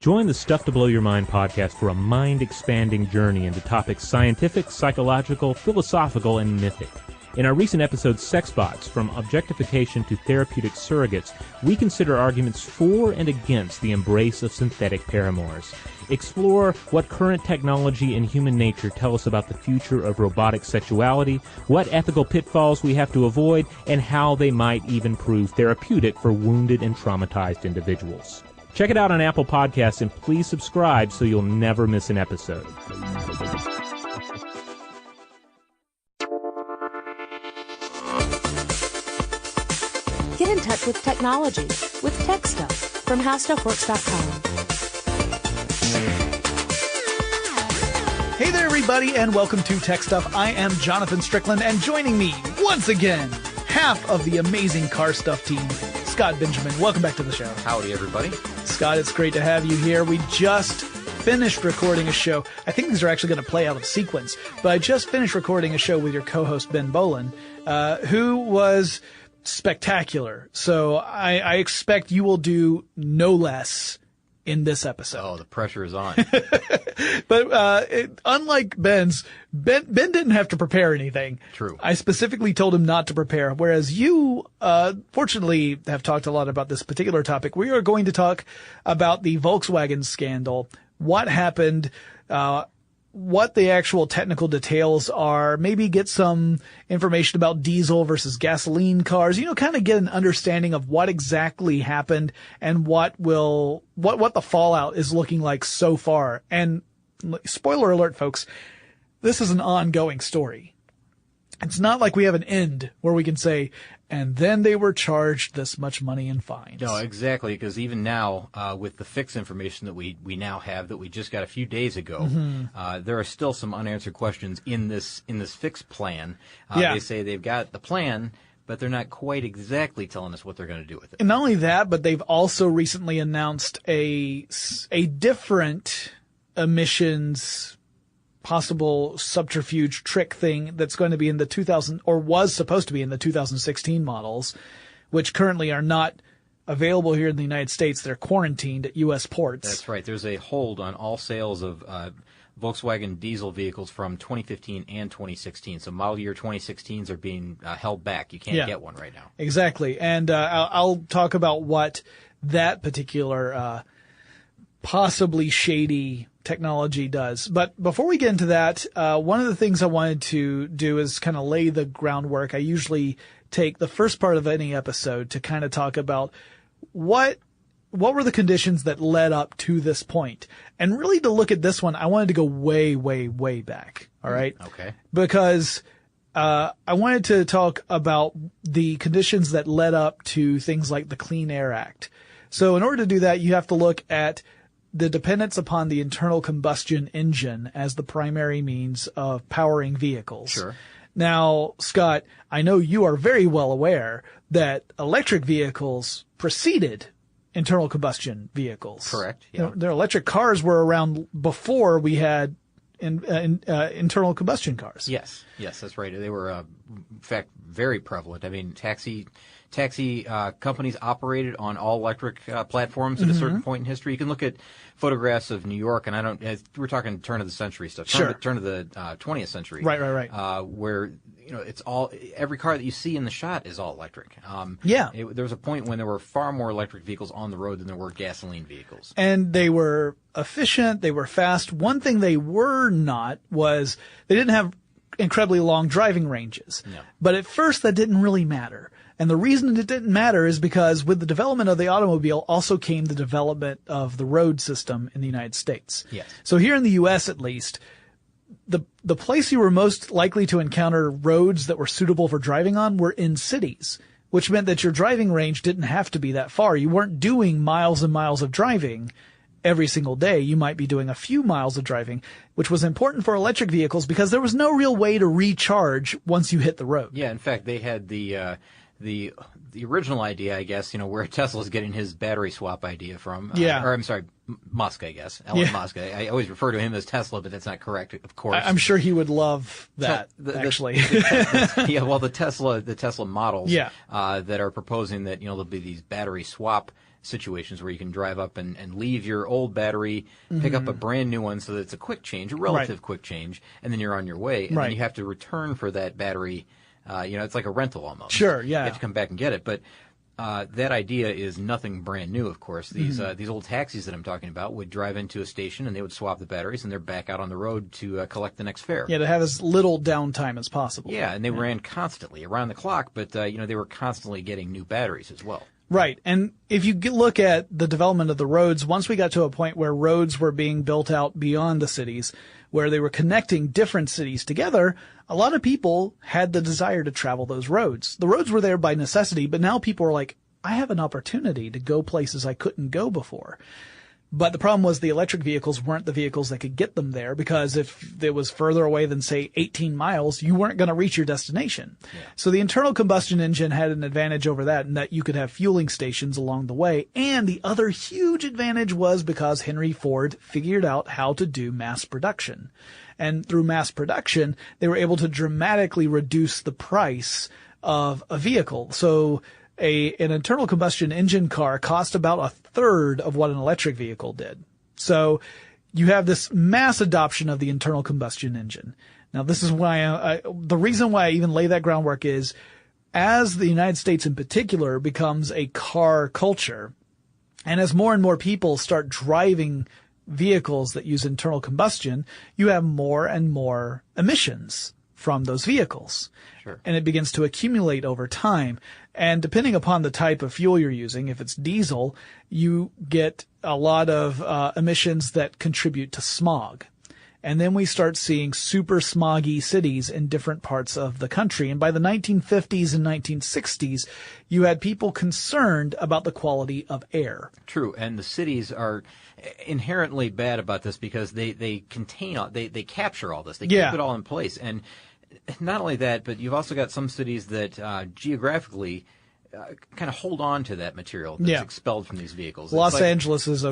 Join the Stuff to Blow Your Mind podcast for a mind-expanding journey into topics scientific, psychological, philosophical, and mythic. In our recent episode, Sex Bots, From Objectification to Therapeutic Surrogates, we consider arguments for and against the embrace of synthetic paramours. Explore what current technology and human nature tell us about the future of robotic sexuality, what ethical pitfalls we have to avoid, and how they might even prove therapeutic for wounded and traumatized individuals. Check it out on Apple Podcasts, and please subscribe so you'll never miss an episode. Get in touch with technology with TechStuff from HowStuffWorks.com. Hey there, everybody, and welcome to TechStuff. I am Jonathan Strickland, and joining me once again, half of the amazing Car Stuff team, Scott Benjamin. Welcome back to the show. Howdy, everybody. Scott, it's great to have you here. We just finished recording a show. I think these are actually going to play out of sequence, but I just finished recording a show with your co-host, Ben Bolin, who was spectacular. So I expect you will do no less in this episode. Oh, the pressure is on. But unlike Ben didn't have to prepare anything. True. I specifically told him not to prepare, whereas you fortunately have talked a lot about this particular topic. We are going to talk about the Volkswagen scandal, what happened, what the actual technical details are, maybe get some information about diesel versus gasoline cars, kind of get an understanding of what exactly happened and what the fallout is looking like so far. And spoiler alert, folks, this is an ongoing story. It's not like we have an end where we can say, and then they were charged this much money in fines. No, exactly, because even now, with the fix information that we now have that we just got a few days ago, there are still some unanswered questions in this fix plan. They say they've got the plan, but they're not quite exactly telling us what they're going to do with it. And not only that, but they've also recently announced a different emissions possible subterfuge trick thing that's going to be in the was supposed to be in the 2016 models, which currently are not available here in the United States. They're quarantined at U.S. ports. That's right. There's a hold on all sales of Volkswagen diesel vehicles from 2015 and 2016. So model year 2016s are being held back. You can't get one right now. Exactly. And I'll talk about what that particular possibly shady technology does. But before we get into that, one of the things I wanted to do is kind of lay the groundwork. I usually take the first part of any episode to kind of talk about what were the conditions that led up to this point. And really to look at this one, I wanted to go way, way, way back. All right. Okay. Because I wanted to talk about the conditions that led up to things like the Clean Air Act. So in order to do that, you have to look at the dependence upon the internal combustion engine as the primary means of powering vehicles. Sure. Now, Scott, I know you are very well aware that electric vehicles preceded internal combustion vehicles. Correct. Yeah. Their electric cars were around before we had internal combustion cars. Yes, that's right. They were, in fact, very prevalent. I mean, taxi companies operated on all electric platforms at a certain point in history. You can look at photographs of New York, and we're talking turn of the century stuff. Turn of the 20th century. Right. Where it's all, every car that you see in the shot is all electric. There was a point when there were far more electric vehicles on the road than there were gasoline vehicles. And they were efficient. They were fast. One thing they were not was they didn't have incredibly long driving ranges. No. But at first that didn't really matter. And the reason it didn't matter is because with the development of the automobile also came the development of the road system in the United States. Yes. So here in the U.S. at least, the place you were most likely to encounter roads that were suitable for driving on were in cities, which meant that your driving range didn't have to be that far. You weren't doing miles and miles of driving every single day. You might be doing a few miles of driving, which was important for electric vehicles because there was no real way to recharge once you hit the road. Yeah, in fact, they had the original idea, I guess, where Tesla's getting his battery swap idea from. Musk, I guess. Elon Musk. I always refer to him as Tesla, but that's not correct, of course. I'm sure he would love that, actually. The Tesla models that are proposing that, there'll be these battery swap situations where you can drive up and leave your old battery, pick up a brand new one so that it's a quick change, a relative quick change, and then you're on your way. And then you have to return for that battery. It's like a rental almost. Sure, yeah. You have to come back and get it. But that idea is nothing brand new, of course. These old taxis that I'm talking about would drive into a station and they would swap the batteries and they're back out on the road to collect the next fare. Yeah, to have as little downtime as possible. Yeah, and they ran constantly, around the clock, but they were constantly getting new batteries as well. Right. And if you look at the development of the roads, once we got to a point where roads were being built out beyond the cities, where they were connecting different cities together, a lot of people had the desire to travel those roads. The roads were there by necessity, but now people are like, I have an opportunity to go places I couldn't go before. But the problem was the electric vehicles weren't the vehicles that could get them there, because if it was further away than, say, 18 miles, you weren't going to reach your destination. Yeah. So the internal combustion engine had an advantage over that, in that you could have fueling stations along the way. And the other huge advantage was because Henry Ford figured out how to do mass production. And through mass production, they were able to dramatically reduce the price of a vehicle. So an internal combustion engine car cost about a third of what an electric vehicle did. So you have this mass adoption of the internal combustion engine. Now, this is why the reason why I even lay that groundwork is, as the United States in particular becomes a car culture, and as more and more people start driving vehicles that use internal combustion, you have more and more emissions from those vehicles. Sure. And it begins to accumulate over time. And depending upon the type of fuel you're using, if it's diesel, you get a lot of emissions that contribute to smog. And then we start seeing super smoggy cities in different parts of the country. And by the 1950s and 1960s, you had people concerned about the quality of air. True. And the cities are inherently bad about this because they contain they capture all this. They keep it all in place. And not only that, but you've also got some cities that geographically kind of hold on to that material that's expelled from these vehicles. Los Angeles is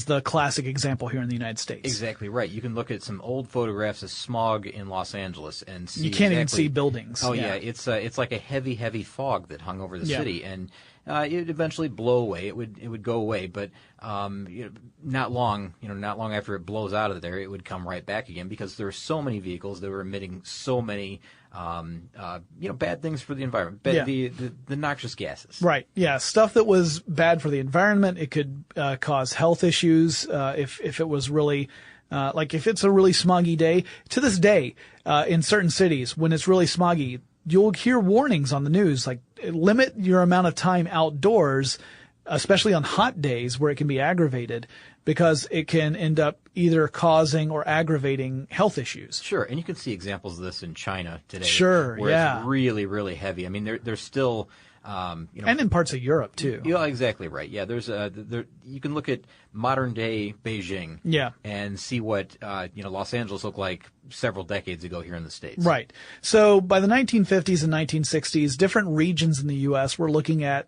the classic example here in the United States. Exactly right. You can look at some old photographs of smog in Los Angeles and see you can't even see buildings. Oh yeah, it's like a heavy fog that hung over the city, and it would eventually blow away. It would go away, but not long after it blows out of there, it would come right back again, because there are so many vehicles that were emitting so many bad things for the environment, the noxious gases. Right. Yeah. Stuff that was bad for the environment. It could cause health issues if it was really like if it's a really smoggy day. To this day, in certain cities, when it's really smoggy, you'll hear warnings on the news like, limit your amount of time outdoors, especially on hot days where it can be aggravated, because it can end up either causing or aggravating health issues. Sure, and you can see examples of this in China today. Sure, where it's really, really heavy. I mean, there's still, and in parts of Europe too. Yeah, exactly right. Yeah, there's you can look at modern day Beijing. Yeah. And see what Los Angeles looked like several decades ago here in the States. Right. So by the 1950s and 1960s, different regions in the U.S. were looking at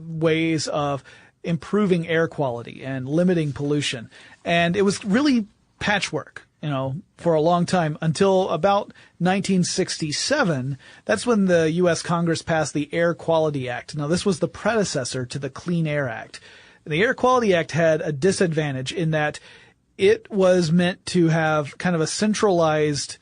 ways of improving air quality and limiting pollution. And it was really patchwork, for a long time, until about 1967. That's when the U.S. Congress passed the Air Quality Act. Now, this was the predecessor to the Clean Air Act. The Air Quality Act had a disadvantage in that it was meant to have kind of a centralized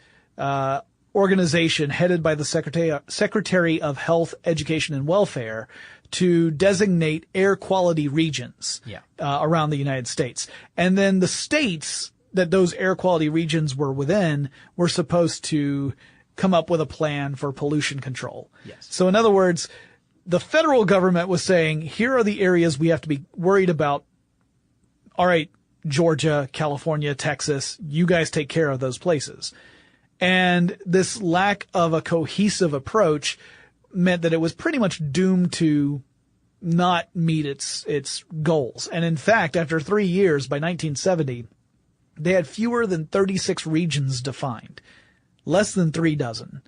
organization headed by the Secretary of Health, Education, and Welfare to designate air quality regions around the United States. And then the states that those air quality regions were within were supposed to come up with a plan for pollution control. Yes. So in other words, the federal government was saying, here are the areas we have to be worried about. All right, Georgia, California, Texas, you guys take care of those places. And this lack of a cohesive approach meant that it was pretty much doomed to not meet its goals. And in fact, after 3 years, by 1970, they had fewer than 36 regions defined. Less than 3 dozen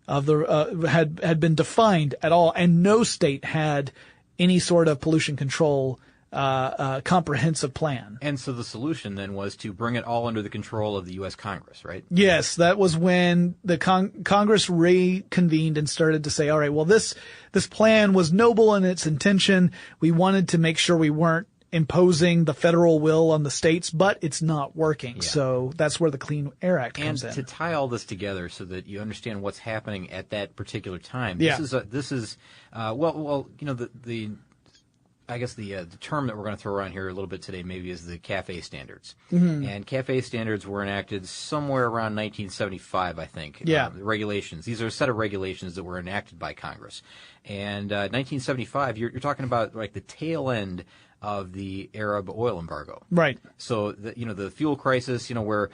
of the had been defined at all, and no state had any sort of pollution control comprehensive plan. And so the solution then was to bring it all under the control of the U.S. Congress, right? Yes, that was when the Congress reconvened and started to say, all right, well, this plan was noble in its intention. We wanted to make sure we weren't imposing the federal will on the states, but it's not working. Yeah. So that's where the Clean Air Act And comes in. to tie all this together so that you understand what's happening at that particular time, Yeah. this is I guess the term that we're going to throw around here a little bit today maybe is the CAFE standards. Mm-hmm. And CAFE standards were enacted somewhere around 1975, I think. Yeah. The regulations. These are a set of regulations that were enacted by Congress. And 1975, you're talking about like the tail end of the Arab oil embargo. Right. So, the fuel crisis, where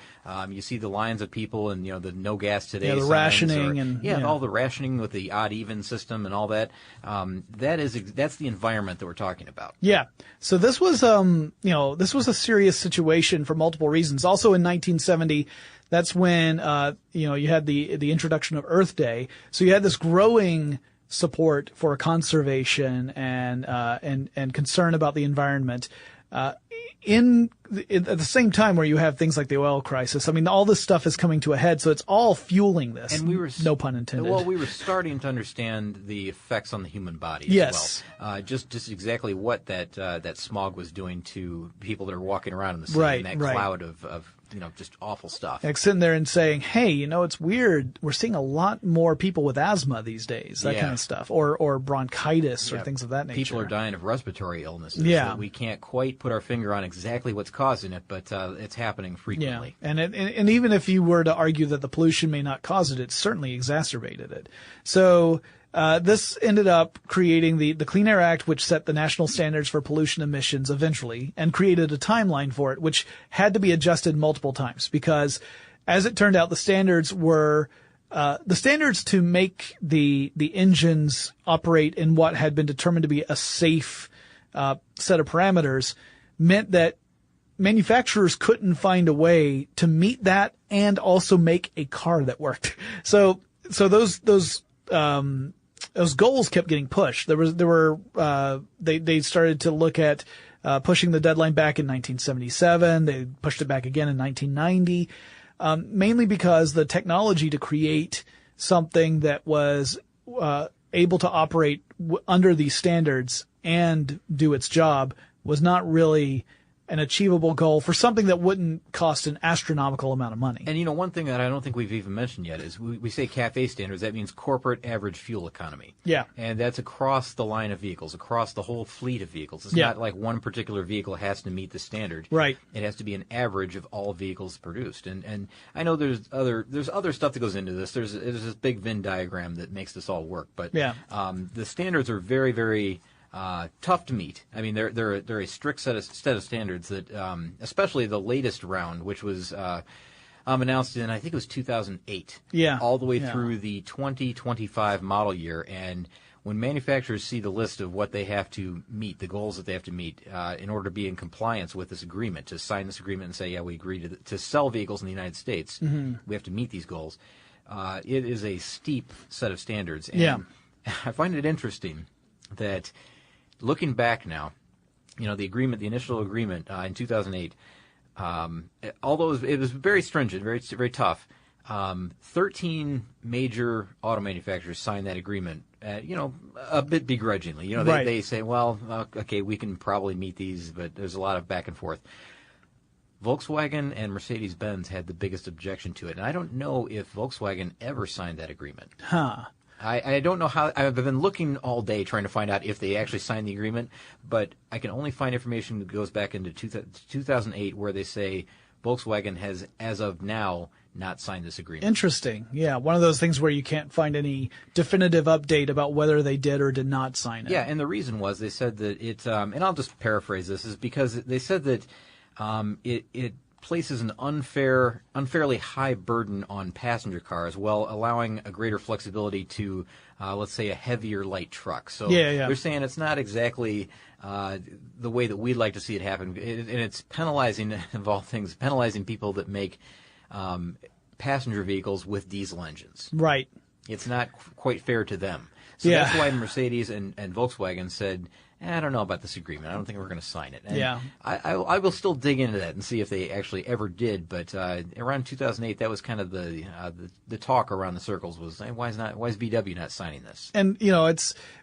you see the lines of people and, the no gas today Yeah, the signs rationing all the rationing with the odd-even system and all that. That's the environment that we're talking about. Yeah. So this was, this was a serious situation for multiple reasons. Also in 1970, that's when, you had the introduction of Earth Day. So you had this growing support for conservation and concern about the environment. At the same time where you have things like the oil crisis, I mean, all this stuff is coming to a head, so it's all fueling this. And no pun intended. Well, we were starting to understand the effects on the human body yes. as well. Just exactly what that smog was doing to people that are walking around in the city, right, and that cloud of just awful stuff. Like sitting there and saying, hey, it's weird. We're seeing a lot more people with asthma these days, that kind of stuff, or bronchitis or things of that nature. People are dying of respiratory illnesses. Yeah. That we can't quite put our finger on exactly what's causing it, but it's happening frequently. Yeah. And even if you were to argue that the pollution may not cause it, it certainly exacerbated it. So this ended up creating the Clean Air Act, which set the national standards for pollution emissions eventually, and created a timeline for it, which had to be adjusted multiple times because, as it turned out, the standards were the standards to make the engines operate in what had been determined to be a safe set of parameters meant that manufacturers couldn't find a way to meet that and also make a car that worked. So those goals kept getting pushed. They started to look at pushing the deadline back in 1977. They pushed it back again in 1990, mainly because the technology to create something that was able to operate under these standards and do its job was not really an achievable goal for something that wouldn't cost an astronomical amount of money. And one thing that I don't think we've even mentioned yet is we say CAFE standards. That means corporate average fuel economy. Yeah. And that's across the line of vehicles, across the whole fleet of vehicles. It's not like one particular vehicle has to meet the standard. Right. It has to be an average of all vehicles produced. And I know there's other stuff that goes into this. There's this big Venn diagram that makes this all work. But the standards are very, very tough to meet. I mean, they're a strict set of standards that, especially the latest round, which was announced in, I think it was 2008. Yeah. All the way through the 2025 model year. And when manufacturers see the list of what they have to meet, the goals that they have to meet in order to be in compliance with this agreement, to sign this agreement and say, yeah, we agree to sell vehicles in the United States, we have to meet these goals. It is a steep set of standards. And I find it interesting that looking back now, the initial agreement in 2008, although it was very stringent, very, very tough, 13 major auto manufacturers signed that agreement, a bit begrudgingly. They say, well, okay, we can probably meet these, but there's a lot of back and forth. Volkswagen and Mercedes-Benz had the biggest objection to it, and I don't know if Volkswagen ever signed that agreement. Huh. I don't know how. I've been looking all day trying to find out if they actually signed the agreement, but I can only find information that goes back into 2008 where they say Volkswagen has, as of now, not signed this agreement. Interesting. Yeah, one of those things where you can't find any definitive update about whether they did or did not sign it. Yeah, and the reason was they said that it, and I'll just paraphrase this, is because they said that it places an unfairly high burden on passenger cars while allowing a greater flexibility to, let's say, a heavier light truck. So they're saying it's not exactly the way that we'd like to see it happen. And it's penalizing, of all things, penalizing people that make passenger vehicles with diesel engines. Right. It's not quite fair to them. So that's why Mercedes and Volkswagen said, I don't know about this agreement. I don't think we're going to sign it. And Yeah. I will still dig into that and see if they actually ever did. But around 2008, that was kind of the talk around the circles was, hey, why is VW not signing this? And,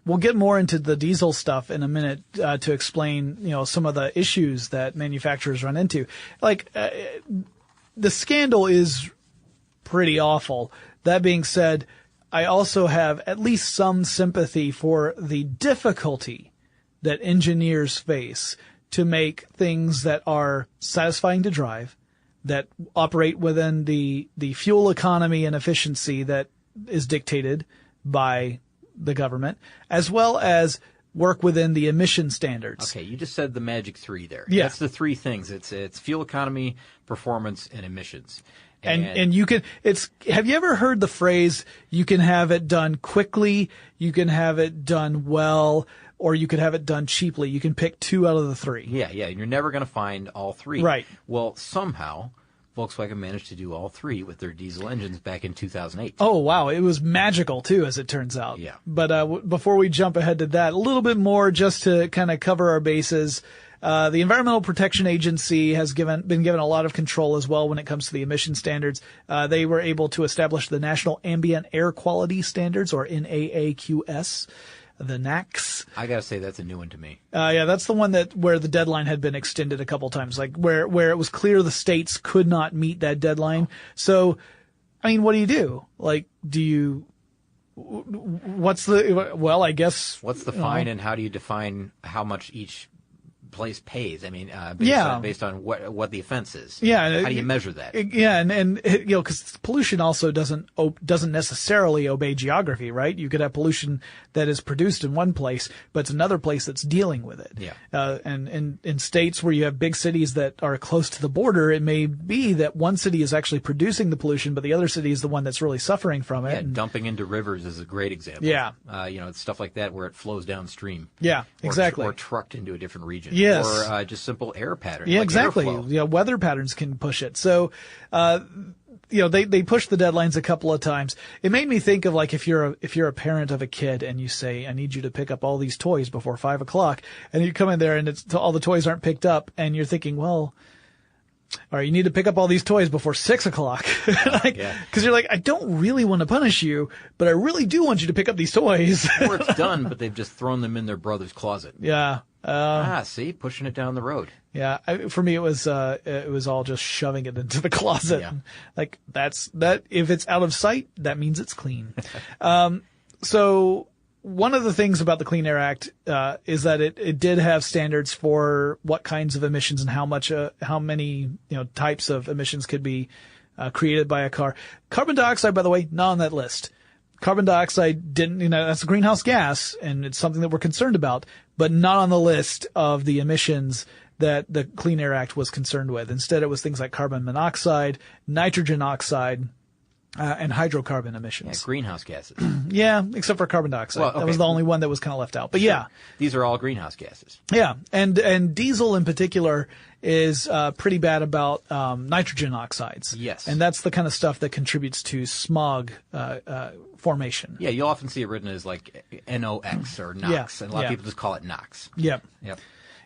we'll get more into the diesel stuff in a minute to explain, some of the issues that manufacturers run into. Like, the scandal is pretty awful. That being said, I also have at least some sympathy for the difficulty that engineers face to make things that are satisfying to drive, that operate within the fuel economy and efficiency that is dictated by the government, as well as work within the emission standards. Okay, you just said the magic three there. Yeah. That's the three things. It's fuel economy, performance, and emissions. And you can, have you ever heard the phrase, you can have it done quickly, you can have it done well, or you could have it done cheaply. You can pick two out of the three. Yeah, and you're never going to find all three. Right. Well, somehow, Volkswagen managed to do all three with their diesel engines back in 2008. Oh, wow. It was magical, too, as it turns out. Yeah. But before we jump ahead to that, a little bit more just to kind of cover our bases. The Environmental Protection Agency has been given a lot of control as well when it comes to the emission standards. They were able to establish the National Ambient Air Quality Standards, or NAAQS. The NAAQS. I gotta say, that's a new one to me. Yeah, that's the one where the deadline had been extended a couple times, like where it was clear the states could not meet that deadline. So, I mean, what do you do? Like, what's the fine and how do you define how much each place pays? I mean, based on what the offense is. Yeah. How do you measure that? Yeah, and because pollution also doesn't necessarily obey geography, right? You could have pollution that is produced in one place, but it's another place that's dealing with it. Yeah. And in states where you have big cities that are close to the border, it may be that one city is actually producing the pollution, but the other city is the one that's really suffering from it. Yeah, dumping into rivers is a great example. Yeah. It's stuff like that where it flows downstream. Yeah, exactly. Or trucked into a different region. Yes. Or just simple air patterns. Yeah, like exactly. airflow. Yeah, weather patterns can push it. So, they pushed the deadlines a couple of times. It made me think of, like, if you're a parent of a kid and you say, I need you to pick up all these toys before 5 o'clock, and you come in there and all the toys aren't picked up, and you're thinking, well, all right, you need to pick up all these toys before 6 o'clock. Cause you're like, I don't really want to punish you, but I really do want you to pick up these toys. Or it's done, but they've just thrown them in their brother's closet. Yeah. See, pushing it down the road. Yeah. For me, it was all just shoving it into the closet. Yeah. Like, if it's out of sight, that means it's clean. So one of the things about the Clean Air Act, is that it did have standards for what kinds of emissions and how many, types of emissions could be, created by a car. Carbon dioxide, by the way, not on that list. Carbon dioxide didn't, that's a greenhouse gas, and it's something that we're concerned about, but not on the list of the emissions that the Clean Air Act was concerned with. Instead, it was things like carbon monoxide, nitrogen oxide, and hydrocarbon emissions. Yeah, greenhouse gases. Yeah, except for carbon dioxide. Well, okay. That was the only one that was kind of left out. But Sure. yeah. These are all greenhouse gases. Yeah. And diesel in particular is pretty bad about nitrogen oxides. Yes. And that's the kind of stuff that contributes to smog formation. Yeah, you'll often see it written as like NOx or NOx, and a lot of people just call it NOx. Yep.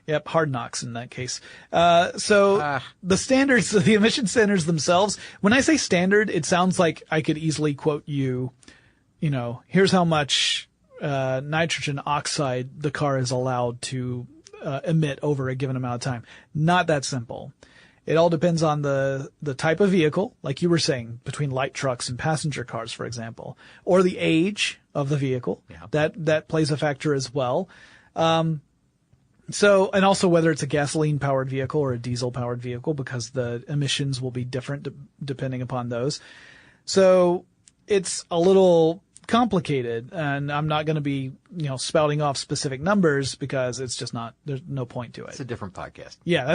Yep, hard knocks in that case. The standards, the emission standards themselves, when I say standard, it sounds like I could easily quote you, here's how much nitrogen oxide the car is allowed to emit over a given amount of time. Not that simple. It all depends on the type of vehicle, like you were saying, between light trucks and passenger cars, for example, or the age of the vehicle. Yeah. That plays a factor as well. And also whether it's a gasoline-powered vehicle or a diesel-powered vehicle, because the emissions will be different depending upon those. So it's a little complicated, and I'm not going to be, spouting off specific numbers because it's just there's no point to it. It's a different podcast. Yeah,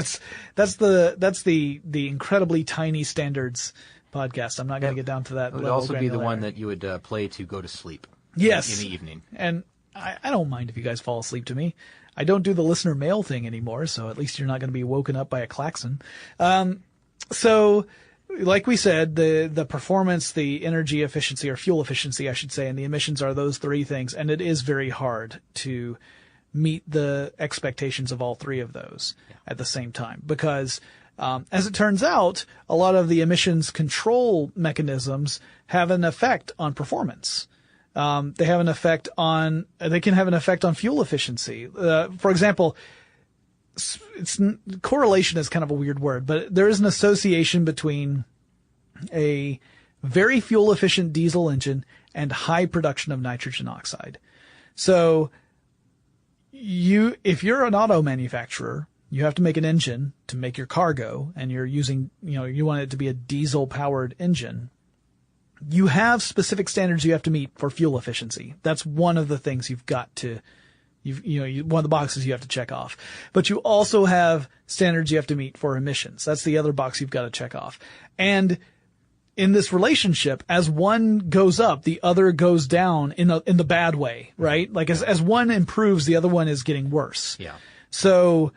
that's the incredibly tiny standards podcast. I'm not going to get down to that. It would also be the one that you would play to go to sleep. Yes. In the evening. And I don't mind if you guys fall asleep to me. I don't do the listener mail thing anymore, so at least you're not going to be woken up by a klaxon. So, like we said, the performance, the energy efficiency, or fuel efficiency, I should say, and the emissions are those three things, and it is very hard to meet the expectations of all three of those at the same time. Because, as it turns out, a lot of the emissions control mechanisms have an effect on performance. They can have an effect on fuel efficiency. For example, correlation is kind of a weird word, but there is an association between a very fuel efficient diesel engine and high production of nitrogen oxide. So if you're an auto manufacturer, you have to make an engine to make your car go, and you're using, you want it to be a diesel powered engine. You have specific standards you have to meet for fuel efficiency. That's one of the things you've got to, one of the boxes you have to check off. But you also have standards you have to meet for emissions. That's the other box you've got to check off. And in this relationship, as one goes up, the other goes down in the bad way, right? Like as one improves, the other one is getting worse. Yeah. So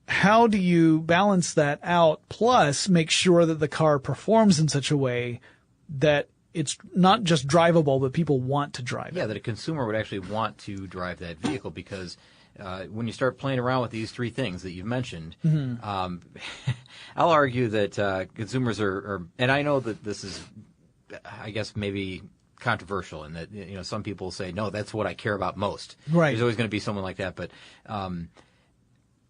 how do you balance that out, plus make sure that the car performs in such a way that it's not just drivable, but people want to drive it? Yeah, that a consumer would actually want to drive that vehicle, because when you start playing around with these three things that you've mentioned, I'll argue that consumers are, and I know that this is, I guess, maybe controversial, and that some people say, no, that's what I care about most. Right. There's always going to be someone like that, but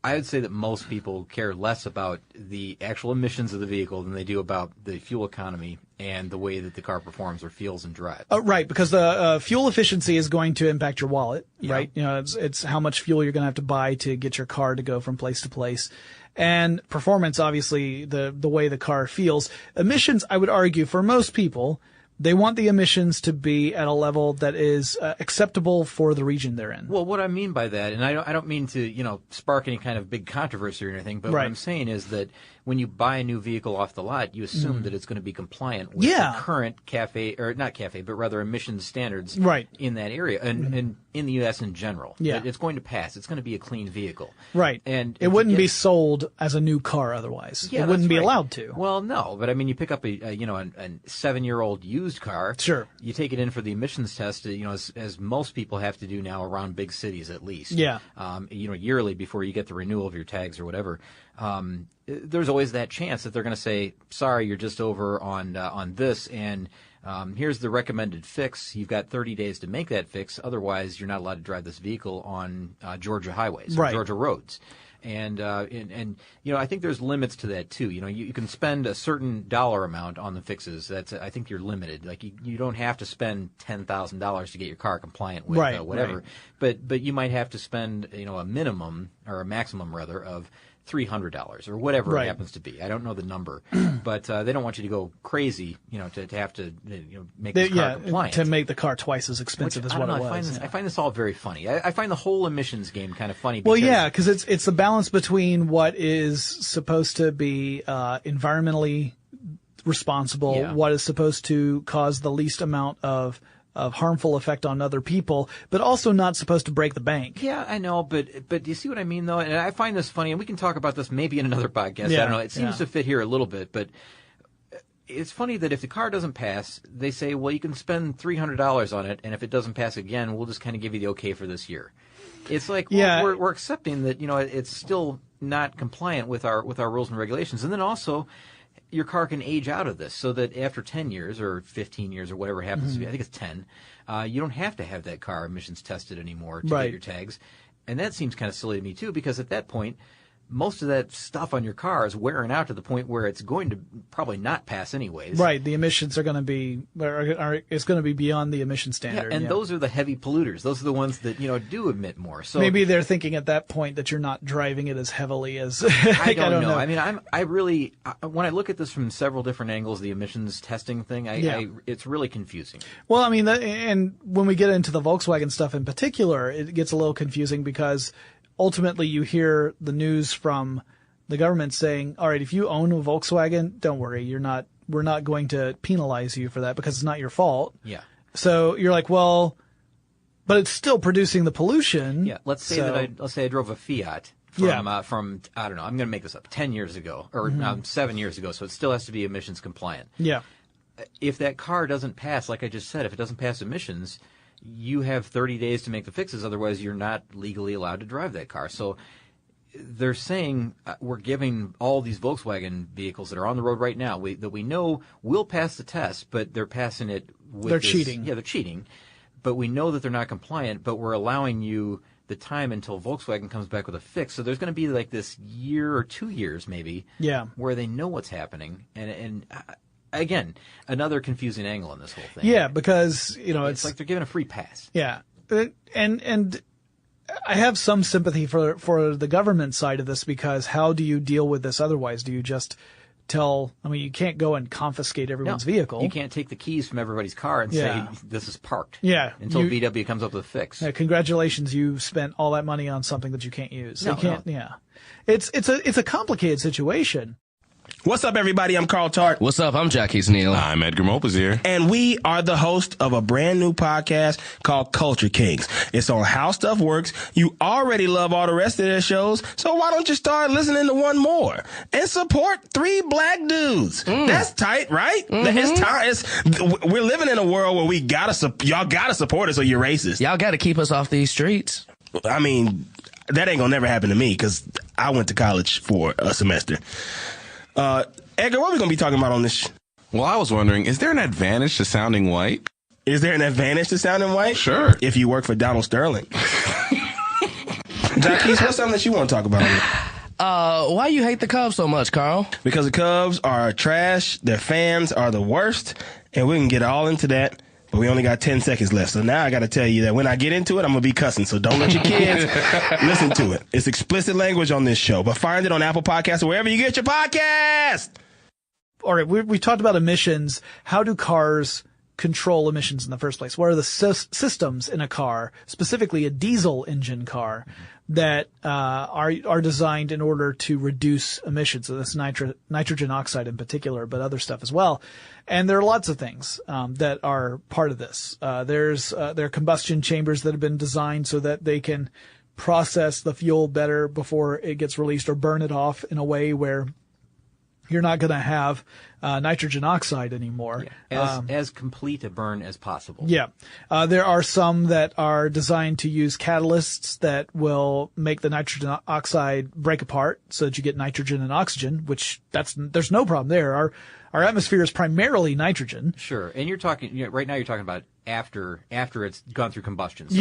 I would say that most people care less about the actual emissions of the vehicle than they do about the fuel economy and the way that the car performs or feels and drives. Right, because the fuel efficiency is going to impact your wallet, right? It's how much fuel you're going to have to buy to get your car to go from place to place. And performance, obviously, the way the car feels. Emissions, I would argue, for most people, they want the emissions to be at a level that is acceptable for the region they're in. Well, what I mean by that, and I don't mean to, spark any kind of big controversy or anything, but what I'm saying is that when you buy a new vehicle off the lot, you assume that it's going to be compliant with the current emissions standards in that area and in the U.S. in general. Yeah. It's going to pass. It's going to be a clean vehicle. Right. And it wouldn't be sold as a new car otherwise. Yeah, it wouldn't be right. allowed to. Well, no, but I mean, you pick up a 7-year-old used car. Sure. You take it in for the emissions test, as most people have to do now around big cities at least. Yeah. Yearly before you get the renewal of your tags or whatever. There's always that chance that they're going to say, sorry, you're just over on this, and here's the recommended fix. You've got 30 days to make that fix. Otherwise, you're not allowed to drive this vehicle on Georgia highways or Georgia roads. And I think there's limits to that too. You can spend a certain dollar amount on the fixes. I think you're limited. Like you don't have to spend $10,000 to get your car compliant with whatever. Right. But you might have to spend a minimum or a maximum rather of $300 or whatever it happens to be. I don't know the number, but they don't want you to go crazy, to have to make the car compliant. To make the car twice as expensive as what it was. I find this all very funny. I find the whole emissions game kind of funny. Well, because it's the balance between what is supposed to be environmentally responsible, what is supposed to cause the least amount of harmful effect on other people, but also not supposed to break the bank. Yeah, I know, but do you see what I mean, though? And I find this funny, and we can talk about this maybe in another podcast. I don't know. It seems to fit here a little bit, but it's funny that if the car doesn't pass, they say, well, you can spend $300 on it, and if it doesn't pass again, we'll just kind of give you the okay for this year. It's like we're accepting that it's still not compliant with our rules and regulations, and then also your car can age out of this so that after 10 years or 15 years or whatever it happens to be, I think it's 10, you don't have to have that car emissions tested anymore to get your tags. And that seems kind of silly to me too, because at that point, most of that stuff on your car is wearing out to the point where it's going to probably not pass anyways. Right. The emissions are going to be, it's going to be beyond the emission standard. Yeah, and those are the heavy polluters. Those are the ones that, do emit more. So maybe they're thinking at that point that you're not driving it as heavily as, I don't know. I mean, I really, when I look at this from several different angles, the emissions testing thing, it's really confusing. Well, I mean, and when we get into the Volkswagen stuff in particular, it gets a little confusing because ultimately, you hear the news from the government saying, all right, if you own a Volkswagen, don't worry, we're not going to penalize you for that because it's not your fault. Yeah. So you're like, well, but it's still producing the pollution. Yeah. Let's say I drove a Fiat from I don't know, I'm going to make this up, 10 years ago or 7 years ago. So it still has to be emissions compliant. Yeah. If that car doesn't pass, like I just said, if it doesn't pass emissions, you have 30 days to make the fixes. Otherwise, you're not legally allowed to drive that car. So they're saying we're giving all these Volkswagen vehicles that are on the road right now that we know will pass the test, but they're passing it with cheating. Yeah, they're cheating. But we know that they're not compliant, but we're allowing you the time until Volkswagen comes back with a fix. So there's going to be like this year or 2 years maybe where they know what's happening. And again, another confusing angle in this whole thing. Yeah, because, it's like they're giving a free pass. Yeah. And I have some sympathy for the government side of this, because how do you deal with this otherwise? Do you just you can't go and confiscate everyone's vehicle. You can't take the keys from everybody's car and say, this is parked. Yeah. Until VW comes up with a fix. Congratulations, you spent all that money on something that you can't use. No, you can't, It's a complicated situation. What's up, everybody? I'm Carl Tart. What's up? I'm Jack Neal. I'm Edgar Mopazier. And we are the host of a brand new podcast called Culture Kings. It's on How Stuff Works. You already love all the rest of their shows, so why don't you start listening to one more and support three black dudes? That's tight, right? It's time. We're living in a world where y'all gotta support us or you're racist. Y'all gotta keep us off these streets. I mean, that ain't gonna never happen to me because I went to college for a semester. Edgar, what are we going to be talking about on this? Well, I was wondering, is there an advantage to sounding white? Is there an advantage to sounding white? Sure. If you work for Donald Sterling. Jacquise, what's something that you want to talk about on this? Why you hate the Cubs so much, Carl? Because the Cubs are trash, their fans are the worst, and we can get all into that. But we only got 10 seconds left. So now I got to tell you that when I get into it, I'm going to be cussing. So don't let your kids listen to it. It's explicit language on this show. But find it on Apple Podcasts or wherever you get your podcast. All right. We talked about emissions. How do cars control emissions in the first place? What are the systems in a car, specifically a diesel engine car, that are designed in order to reduce emissions? So that's nitrogen oxide in particular, but other stuff as well. And there are lots of things that are part of this. There are combustion chambers that have been designed so that they can process the fuel better before it gets released, or burn it off in a way where you're not going to have nitrogen oxide anymore. As complete a burn as possible. Yeah. There are some that are designed to use catalysts that will make the nitrogen oxide break apart so that you get nitrogen and oxygen, which there's no problem there. Our atmosphere is primarily nitrogen. Sure. And you're talking, right now you're talking about after it's gone through combustion. So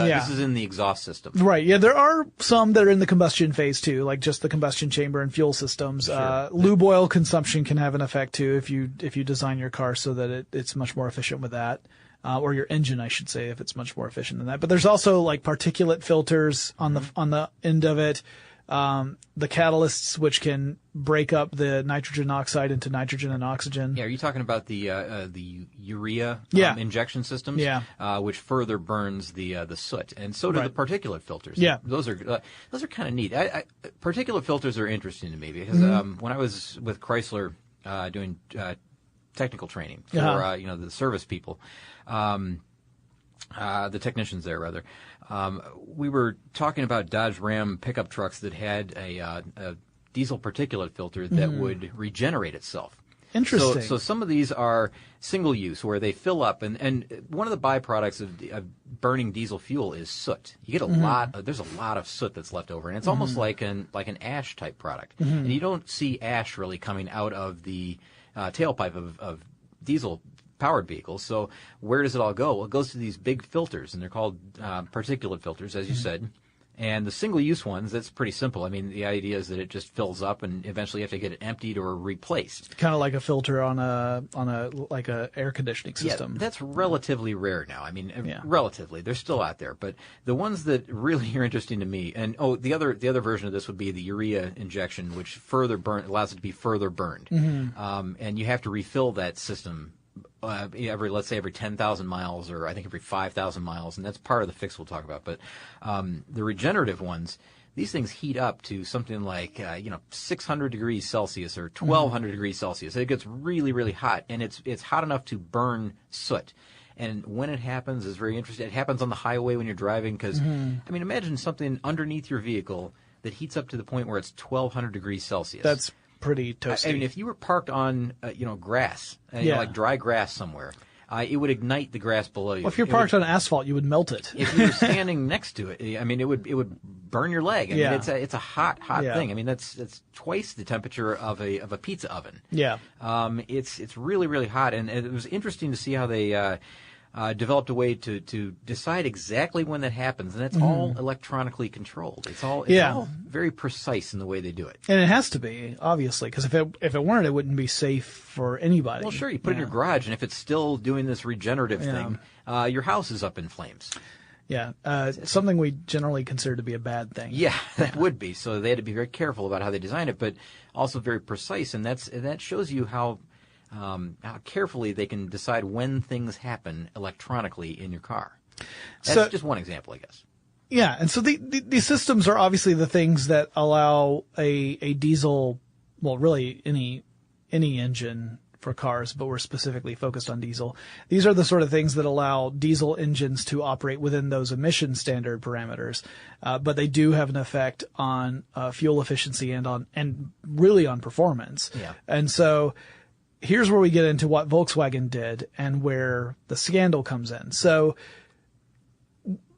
this is in the exhaust system. Right. Yeah. There are some that are in the combustion phase too, like just the combustion chamber and fuel systems. Sure. Lube oil consumption can have an effect too if you design your car so that it's much more efficient with that. Or your engine, I should say, if it's much more efficient than that. But there's also like particulate filters on the end of it. The catalysts, which can break up the nitrogen oxide into nitrogen and oxygen. Yeah, are you talking about the urea injection systems? Yeah. Which further burns the soot, and so do the particulate filters. Yeah, those are kind of neat. Particulate filters are interesting to me because when I was with Chrysler doing technical training for the service people. The technicians there, rather. We were talking about Dodge Ram pickup trucks that had a diesel particulate filter that would regenerate itself. Interesting. So some of these are single use where they fill up, and one of the byproducts of burning diesel fuel is soot. You get a lot. There's a lot of soot that's left over, and it's almost like an ash type product. And you don't see ash really coming out of the tailpipe of diesel powered vehicles. So where does it all go? Well, it goes to these big filters, and they're called particulate filters, as you said. And the single-use ones, that's pretty simple. I mean, the idea is that it just fills up, and eventually you have to get it emptied or replaced. Kind of like a filter on a air conditioning system. Yeah, that's relatively rare now. I mean, relatively, they're still out there. But the ones that really are interesting to me, and the other version of this would be the urea injection, which allows it to be further burned, and you have to refill that system. Let's say every 10,000 miles, or I think every 5,000 miles, and that's part of the fix we'll talk about. But the regenerative ones, these things heat up to something like 600 degrees Celsius or 1,200 degrees Celsius. It gets really, really hot, and it's hot enough to burn soot. And when it happens, is very interesting. It happens on the highway when you're driving, because I mean, imagine something underneath your vehicle that heats up to the point where it's 1,200 degrees Celsius. That's pretty toasty. I mean, if you were parked on, grass, like dry grass somewhere, it would ignite the grass below you. Well, if you're parked on asphalt, you would melt it. If you were standing next to it, I mean, it would burn your leg. I mean, it's a hot thing. I mean, that's twice the temperature of a pizza oven. Yeah. It's really, really hot, and it was interesting to see how they developed a way to decide exactly when that happens, and that's all electronically controlled. It's all very precise in the way they do it. And it has to be, obviously, because if it weren't, it wouldn't be safe for anybody. Well, sure, you put it in your garage, and if it's still doing this regenerative thing, your house is up in flames. Yeah, something we generally consider to be a bad thing. Yeah, that would be. So they had to be very careful about how they designed it, but also very precise, and that shows you how carefully they can decide when things happen electronically in your car. That's just one example, I guess. Yeah, and so these systems are obviously the things that allow a diesel, well, really any engine for cars, but we're specifically focused on diesel. These are the sort of things that allow diesel engines to operate within those emission standard parameters, but they do have an effect on fuel efficiency and really on performance. Yeah. And so here's where we get into what Volkswagen did and where the scandal comes in. So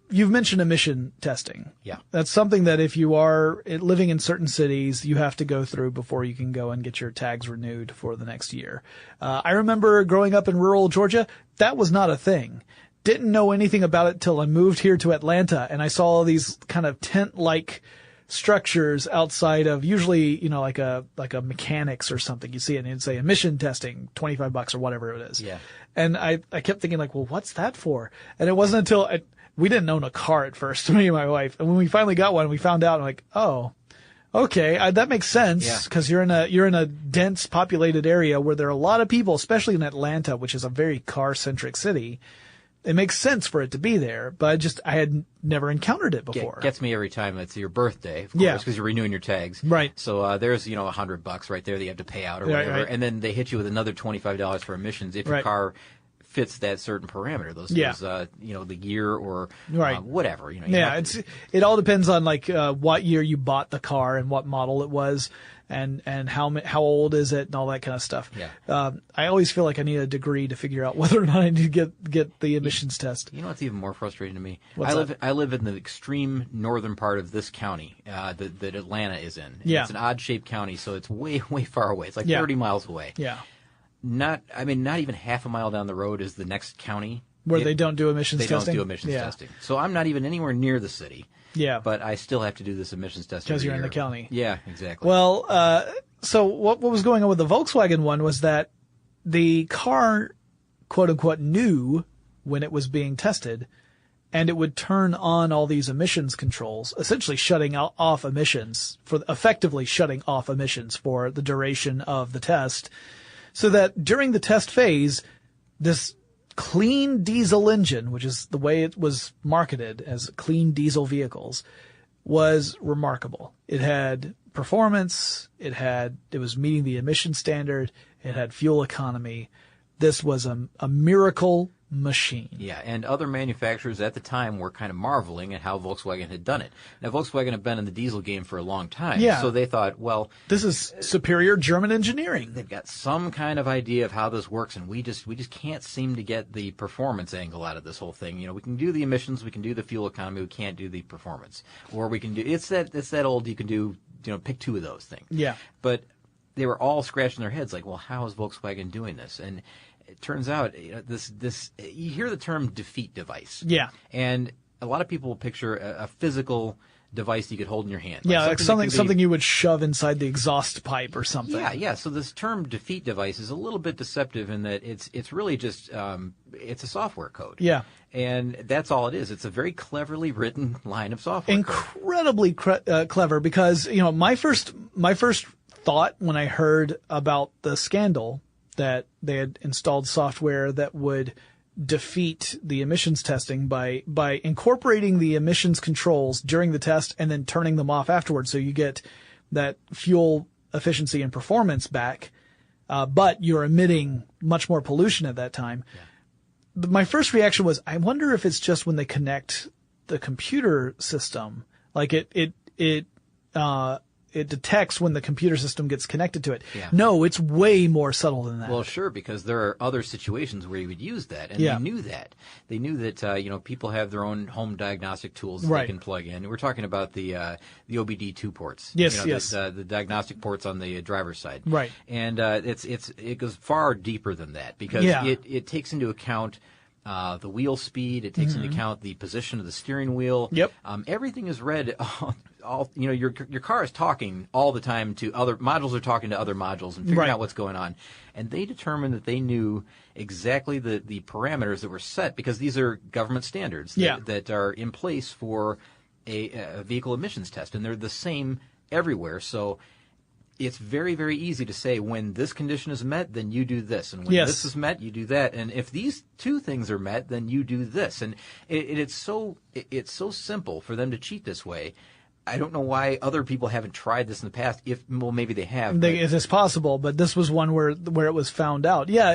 you've mentioned emission testing. Yeah. That's something that if you are living in certain cities, you have to go through before you can go and get your tags renewed for the next year. I remember growing up in rural Georgia, that was not a thing. Didn't know anything about it till I moved here to Atlanta and I saw all these kind of tent-like structures outside of usually, like a mechanics or something. You see it and it'd say emission testing, $25 or whatever it is. Yeah. And I kept thinking like, well, what's that for? And it wasn't until we didn't own a car at first, me and my wife. And when we finally got one, we found out like, oh, okay, that makes sense because you're in a dense populated area where there are a lot of people, especially in Atlanta, which is a very car centric city. It makes sense for it to be there, but I had never encountered it before. Gets me every time it's your birthday, of course, because you're renewing your tags. Right. So there's $100 right there that you have to pay out or whatever, right. And then they hit you with another $25 for emissions if your car fits that certain parameter. Those the year or whatever. It all depends on what year you bought the car and what model it was. And how old is it and all that kind of stuff. Yeah. I always feel like I need a degree to figure out whether or not I need to get the emissions test. You know what's even more frustrating to me? What's I live in the extreme northern part of this county that Atlanta is in. Yeah. It's an odd shaped county, so it's way, way far away. It's like 30 miles away. Yeah. Not even half a mile down the road is the next county where they don't do emissions testing. They don't do emissions testing. So I'm not even anywhere near the city. Yeah. But I still have to do this emissions test because you're every in year. the county. Yeah, exactly. Well, so what was going on with the Volkswagen one was that the car, quote unquote, knew when it was being tested, and it would turn on all these emissions controls, essentially effectively shutting off emissions for the duration of the test, so that during the test phase, this clean diesel engine, which is the way it was marketed as clean diesel vehicles, was remarkable. It had performance. It was meeting the emission standard. It had fuel economy. This was a miracle machine. Yeah, and other manufacturers at the time were kind of marveling at how Volkswagen had done it. Now, Volkswagen had been in the diesel game for a long time, so they thought, well, this is superior German engineering. They've got some kind of idea of how this works, and we just can't seem to get the performance angle out of this whole thing. We can do the emissions, we can do the fuel economy, we can't do the performance, or we can do it's that old you can do pick two of those things. Yeah, but they were all scratching their heads like, well, how is Volkswagen doing this? And it turns out this you hear the term defeat device. Yeah. And a lot of people will picture a physical device you could hold in your hand. Like something you would shove inside the exhaust pipe or something. Yeah. So this term defeat device is a little bit deceptive in that it's really just it's a software code. Yeah. And that's all it is. It's a very cleverly written line of software. Incredibly clever because my first thought when I heard about the scandal that they had installed software that would defeat the emissions testing by incorporating the emissions controls during the test and then turning them off afterwards. So you get that fuel efficiency and performance back, but you're emitting much more pollution at that time. Yeah. My first reaction was, I wonder if it's just when they connect the computer system, like it it detects when the computer system gets connected to it. Yeah. No, it's way more subtle than that. Well, sure, because there are other situations where you would use that, and Yeah. they knew that. They knew that people have their own home diagnostic tools that Right. they can plug in. We're talking about the OBD2 ports. Yes, yes. The diagnostic ports on the driver's side. Right. And it goes far deeper than that because Yeah. it takes into account the wheel speed. It takes into account the position of the steering wheel. Yep. Everything is read. Your car is talking all the time to other modules. Are talking to other modules and figuring Right. out what's going on. And they determined that they knew exactly the parameters that were set because these are government standards that are in place for a vehicle emissions test, and they're the same everywhere. So it's very, very easy to say when this condition is met, then you do this, and when Yes. this is met, you do that, and if these two things are met, then you do this, and it's so simple for them to cheat this way. I don't know why other people haven't tried this in the past. Maybe they have. but- It is possible, but this was one where it was found out. Yeah,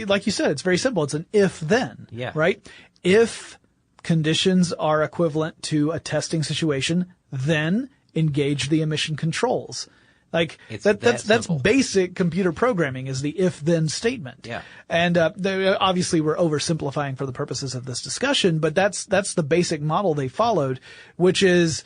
like you said, it's very simple. It's an if-then. Yeah. Right? If conditions are equivalent to a testing situation, then engage the emission controls. Like It's that's simple. basic computer programming is the if-then statement. Yeah. And obviously we're oversimplifying for the purposes of this discussion, but that's the basic model they followed, which is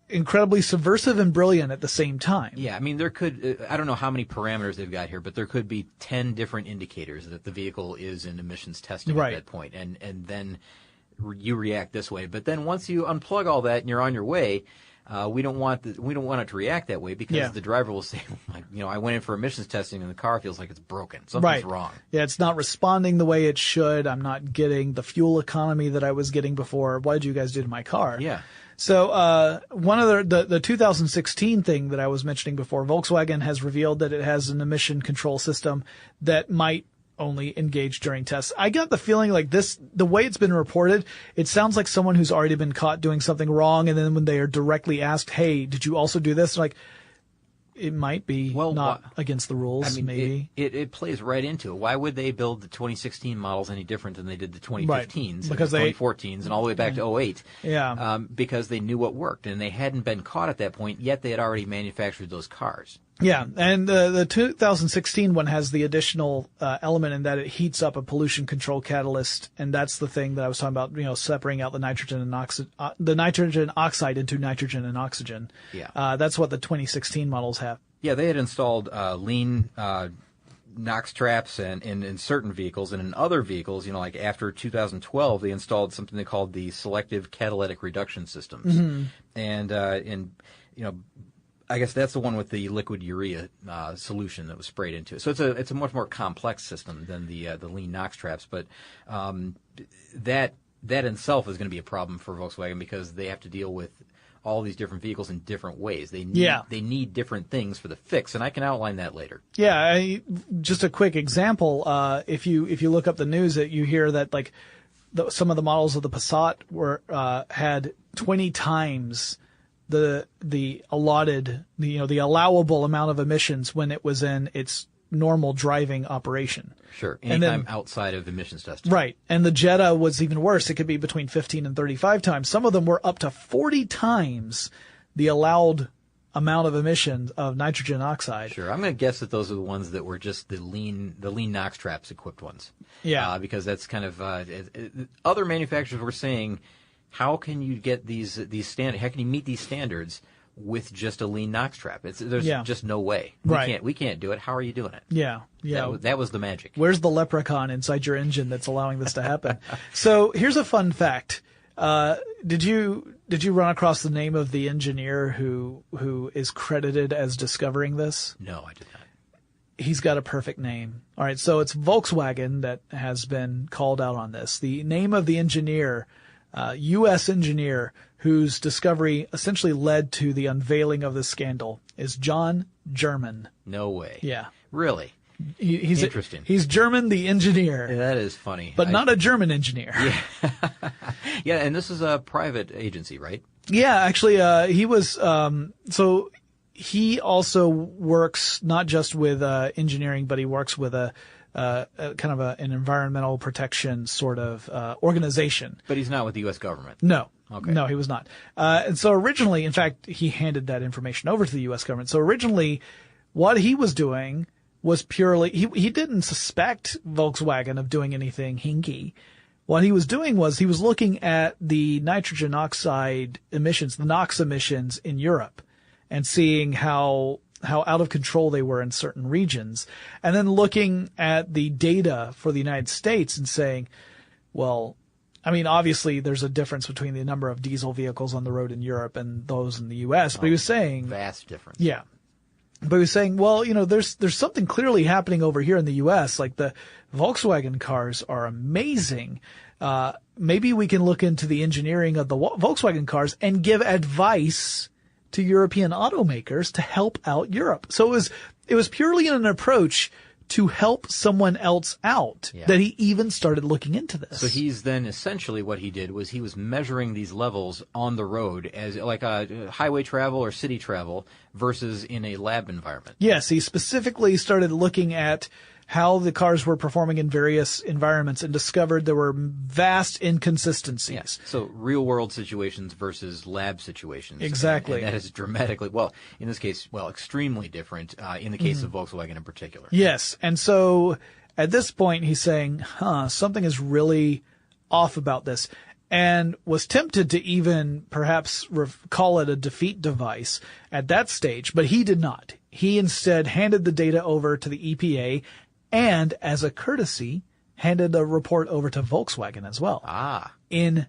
incredibly subversive and brilliant at the same time. Yeah, I mean, there could, I don't know how many parameters they've got here, but there could be 10 different indicators that the vehicle is in emissions testing Right. at that point, and then you react this way. But then once you unplug all that and you're on your way, we don't want it to react that way because Yeah. the driver will say, I went in for emissions testing and the car feels like it's broken. Right. Something's wrong. Yeah, it's not responding the way it should. I'm not getting the fuel economy that I was getting before. What did you guys do to my car? Yeah. So, one of the 2016 thing that I was mentioning before, Volkswagen has revealed that it has an emission control system that might only engage during tests. I got the feeling like the way it's been reported, it sounds like someone who's already been caught doing something wrong, and then when they are directly asked, hey, did you also do this? Like, it might be not against the rules, I mean, maybe. it plays right into it. Why would they build the 2016 models any different than they did the 2015s, Because and the they- 2014s, and all the way back to 08? Yeah. Because they knew what worked, and they hadn't been caught at that point, yet they had already manufactured those cars. Yeah, and the 2016 one has the additional element in that it heats up a pollution control catalyst, and that's the thing that I was talking about. Separating out the nitrogen oxide into nitrogen and oxygen. Yeah. That's what the 2016 models have. Yeah, they had installed lean NOx traps and in certain vehicles, and in other vehicles, like after 2012, they installed something they called the selective catalytic reduction systems, and I guess that's the one with the liquid urea solution that was sprayed into it. So it's a much more complex system than the lean NOx traps, but that in itself is going to be a problem for Volkswagen because they have to deal with all these different vehicles in different ways. They need different things for the fix, and I can outline that later. Yeah, just a quick example. If you look up the news, that you hear that like some of the models of the Passat had 20 times the allotted, the allowable amount of emissions when it was in its normal driving operation. Sure. And then- Anytime outside of emissions testing. Right. And the Jetta was even worse. It could be between 15 and 35 times. Some of them were up to 40 times the allowed amount of emissions of nitrogen oxide. Sure. I'm going to guess that those are the ones that were just the lean NOx traps equipped ones. Yeah. Because that's kind of other manufacturers were saying, how can you get these standards? How can you meet these standards with just a lean NOx trap? There's just no way. We can't do it. How are you doing it? Yeah. Yeah. That was the magic. Where's the leprechaun inside your engine that's allowing this to happen? So here's a fun fact. Did you run across the name of the engineer who is credited as discovering this? No, I did not. He's got a perfect name. All right. So it's Volkswagen that has been called out on this. The name of the engineer, U.S. engineer whose discovery essentially led to the unveiling of the scandal, is John German. No way. Yeah. Really? He's Interesting. He's German, the engineer. Yeah, that is funny. But not a German engineer. Yeah, and this is a private agency, right? Yeah, actually, he was, so he also works not just with, engineering, but he works with a kind of an environmental protection sort of, organization. But he's not with the U.S. government. No, Okay. No, he was not. And so originally, in fact, he handed that information over to the U.S. government. So originally, what he was doing was purely, he didn't suspect Volkswagen of doing anything hinky. What he was doing was he was looking at the nitrogen oxide emissions, the NOx emissions in Europe, and seeing how out of control they were in certain regions, and then looking at the data for the United States and saying, well, I mean, obviously there's a difference between the number of diesel vehicles on the road in Europe and those in the U.S., but he was saying, vast difference. yeah. But he was saying, well, there's something clearly happening over here in the U.S. Like the Volkswagen cars are amazing. Maybe we can look into the engineering of the Volkswagen cars and give advice to European automakers to help out Europe. So it was purely an approach to help someone else out that he even started looking into this. So he's then essentially what he did was he was measuring these levels on the road as like a highway travel or city travel versus in a lab environment. Yes, he specifically started looking at how the cars were performing in various environments and discovered there were vast inconsistencies. Yes. So real world situations versus lab situations. Exactly. And that is dramatically, well, in this case, extremely different in the case of Volkswagen in particular. Yes. And so at this point he's saying, something is really off about this, and was tempted to even perhaps call it a defeat device at that stage, but he did not. He instead handed the data over to the EPA and, as a courtesy, handed a report over to Volkswagen as well. In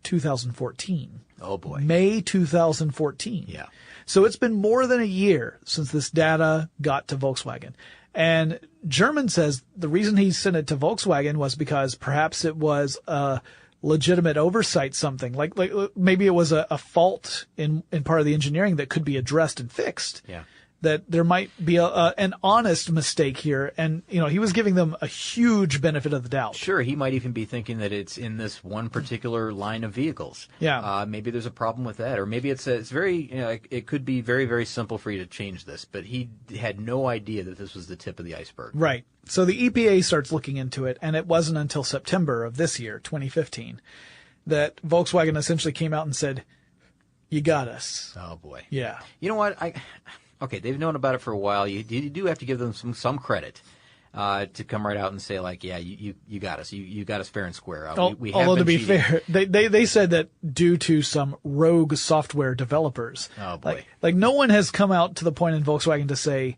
2014. Oh, boy. May 2014. Yeah. So it's been more than a year since this data got to Volkswagen. And German says the reason he sent it to Volkswagen was because perhaps it was a legitimate oversight, something like maybe it was a fault in part of the engineering that could be addressed and fixed. Yeah. That there might be an honest mistake here. And, he was giving them a huge benefit of the doubt. Sure, he might even be thinking that it's in this one particular line of vehicles. Yeah. Maybe there's a problem with that. Or maybe it's very, it could be very, very simple for you to change this. But he had no idea that this was the tip of the iceberg. Right. So the EPA starts looking into it, and it wasn't until September of this year, 2015, that Volkswagen essentially came out and said, you got us. Oh, boy. Yeah. You know what? Okay, they've known about it for a while. You do have to give them some credit to come right out and say, like, yeah, you got us. You got us fair and square. We have Although been to be cheating. fair, they said that due to some rogue software developers. Oh, boy. Like no one has come out to the point in Volkswagen to say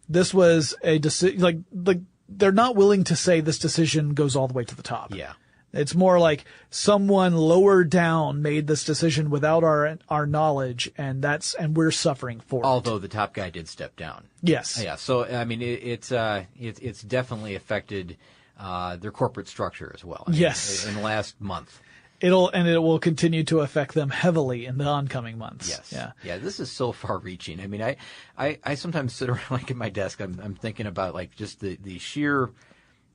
this was a decision. Like they're not willing to say this decision goes all the way to the top. Yeah. It's more like someone lower down made this decision without our knowledge, and we're suffering for it. Although the top guy did step down. Yes. Yeah. So I mean, it's definitely affected their corporate structure as well. Yes. In the last month. It will continue to affect them heavily in the oncoming months. Yes. Yeah. Yeah. This is so far reaching. I mean, I sometimes sit around like at my desk. I'm thinking about like just the sheer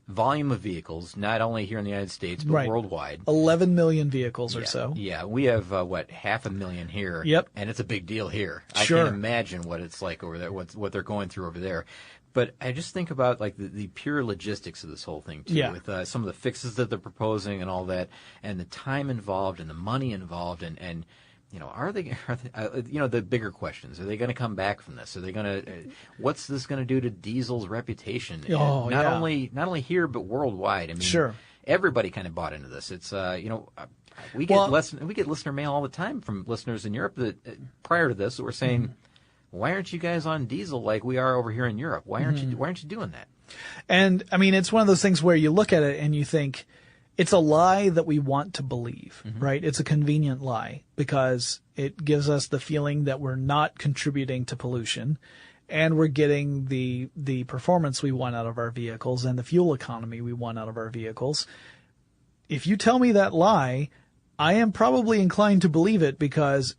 volume of vehicles, not only here in the United States, but worldwide. 11 million vehicles or so. Yeah, we have, 500,000 here. Yep. And it's a big deal here. Sure. I can't imagine what it's like over there, what they're going through over there. But I just think about like the pure logistics of this whole thing too, Yeah. with some of the fixes that they're proposing and all that, and the time involved and the money involved, and are they the bigger questions? Are they going to come back from this? Are they going to? What's this going to do to Diesel's reputation? Oh, not only here but worldwide. I mean, Sure. Everybody kind of bought into this. It's we get listener mail all the time from listeners in Europe that prior to this that were saying, "Why aren't you guys on Diesel like we are over here in Europe? Why aren't you doing that?" And I mean, it's one of those things where you look at it and you think, it's a lie that we want to believe, right? It's a convenient lie because it gives us the feeling that we're not contributing to pollution and we're getting the performance we want out of our vehicles and the fuel economy we want out of our vehicles. If you tell me that lie, I am probably inclined to believe it because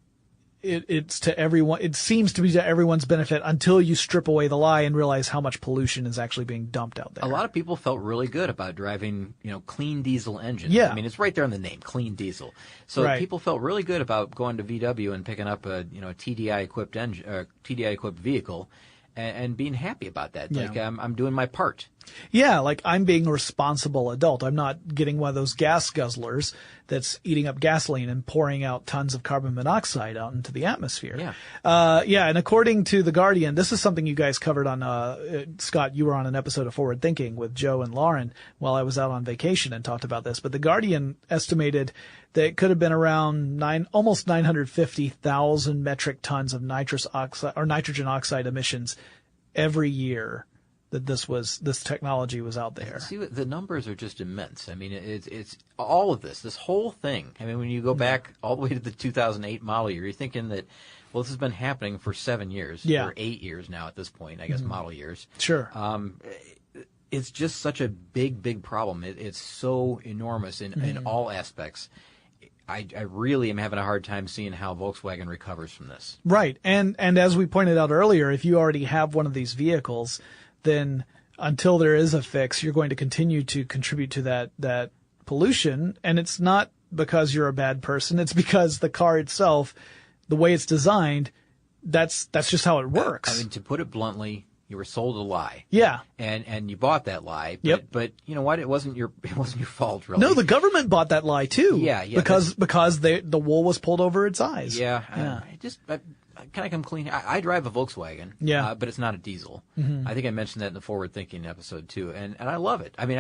it's to everyone. It seems to be to everyone's benefit until you strip away the lie and realize how much pollution is actually being dumped out there. A lot of people felt really good about driving, clean diesel engines. Yeah. I mean, it's right there in the name, clean diesel. So people felt really good about going to VW and picking up a TDI equipped engine, TDI equipped vehicle, and being happy about that. Yeah. Like I'm doing my part. Yeah, like I'm being a responsible adult. I'm not getting one of those gas guzzlers that's eating up gasoline and pouring out tons of carbon monoxide out into the atmosphere. Yeah. And according to The Guardian, this is something you guys covered on, Scott, you were on an episode of Forward Thinking with Joe and Lauren while I was out on vacation and talked about this. But The Guardian estimated that it could have been around almost 950,000 metric tons of nitrogen oxide emissions every year that this technology was out there. See, the numbers are just immense. I mean, it's all of this whole thing. I mean, when you go back all the way to the 2008 model year, you're thinking that, well, this has been happening for 7 years, or 8 years now at this point, I guess, model years. Sure. It's just such a big problem. It's so enormous in all aspects. I really am having a hard time seeing how Volkswagen recovers from this. Right. And as we pointed out earlier, if you already have one of these vehicles, then until there is a fix, you're going to continue to contribute to that pollution. And it's not because you're a bad person. It's because the car itself, the way it's designed, that's just how it works. I mean, to put it bluntly, you were sold a lie. Yeah. And you bought that lie. But, Yep. But you know what? It wasn't your fault, really. No, the government bought that lie too. Yeah. Because the wool was pulled over its eyes. Yeah. Can I come clean? I drive a Volkswagen. Yeah. But it's not a diesel. I think I mentioned that in the Forward Thinking episode too, and I love it. I mean,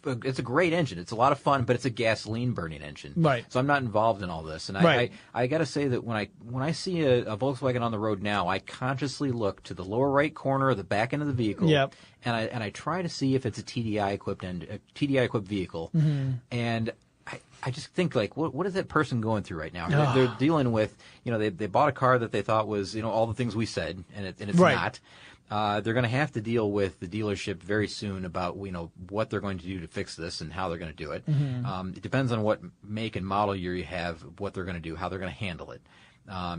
it's a great engine. It's a lot of fun, but it's a gasoline burning engine. Right. So I'm not involved in all this. And I got to say that when I see a Volkswagen on the road now, I consciously look to the lower right corner or the back end of the vehicle. Yep. And I try to see if it's a TDI equipped vehicle. And I just think, like, what is that person going through right now? They're dealing with, they bought a car that they thought was, all the things we said, and it's Right. not. They're going to have to deal with the dealership very soon about, what they're going to do to fix this and how they're going to do it. It depends on what make and model year you have, what they're going to do, how they're going to handle it.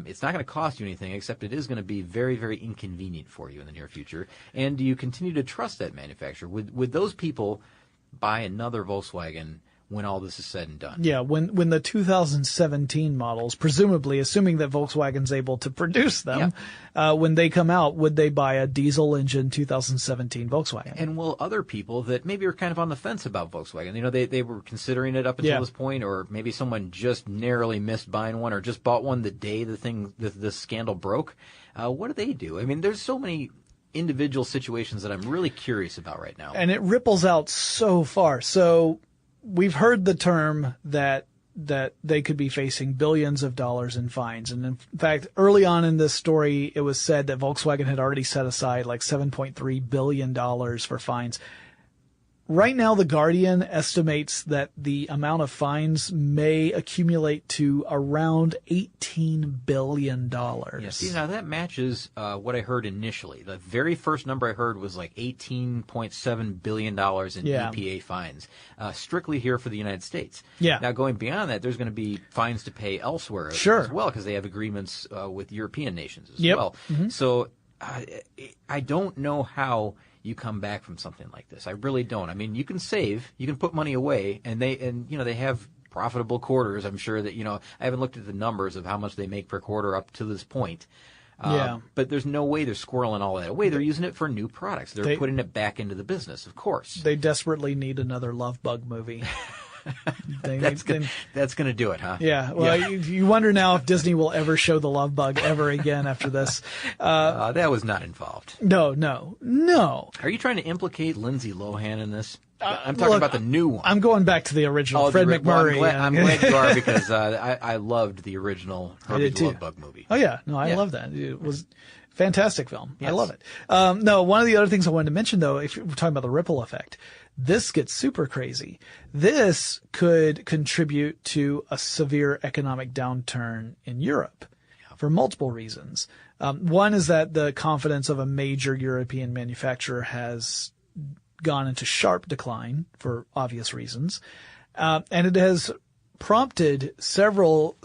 It's not going to cost you anything, except it is going to be very, very inconvenient for you in the near future. And do you continue to trust that manufacturer? Would those people buy another Volkswagen when all this is said and done? Yeah, when the 2017 models, presumably, assuming that Volkswagen's able to produce them, when they come out, would they buy a diesel engine 2017 Volkswagen? And will other people that maybe are kind of on the fence about Volkswagen, they were considering it up until this point, or maybe someone just narrowly missed buying one or just bought one the day the scandal broke, what do they do? I mean, there's so many individual situations that I'm really curious about right now. And it ripples out so far. So we've heard the term that they could be facing billions of dollars in fines. And in fact, early on in this story, it was said that Volkswagen had already set aside like $7.3 billion for fines. Right now, The Guardian estimates that the amount of fines may accumulate to around $18 billion. Yeah, see, now that matches what I heard initially. The very first number I heard was like $18.7 billion in EPA fines, strictly here for the United States. Yeah. Now, going beyond that, there's going to be fines to pay elsewhere as well, because they have agreements with European nations as well. So I don't know how you come back from something like this. I really don't. I mean, you can save, you can put money away, and they have profitable quarters. I'm sure that, I haven't looked at the numbers of how much they make per quarter up to this point. But there's no way they're squirreling all that away. They're using it for new products. They're putting it back into the business, of course. They desperately need another Love Bug movie. That's going to do it, huh? Yeah. Well, you wonder now if Disney will ever show the Love Bug ever again after this. That was not involved. No. Are you trying to implicate Lindsay Lohan in this? I'm talking about the new one. I'm going back to the original, Fred McMurray. Well, I'm glad you are, because I loved the original Herbie the Love Bug movie. Oh, yeah. No, I love that. It was a fantastic film. Yes. I love it. No, one of the other things I wanted to mention, though, if we're talking about the ripple effect, this gets super crazy. This could contribute to a severe economic downturn in Europe for multiple reasons. One is that the confidence of a major European manufacturer has gone into sharp decline for obvious reasons. And it has prompted several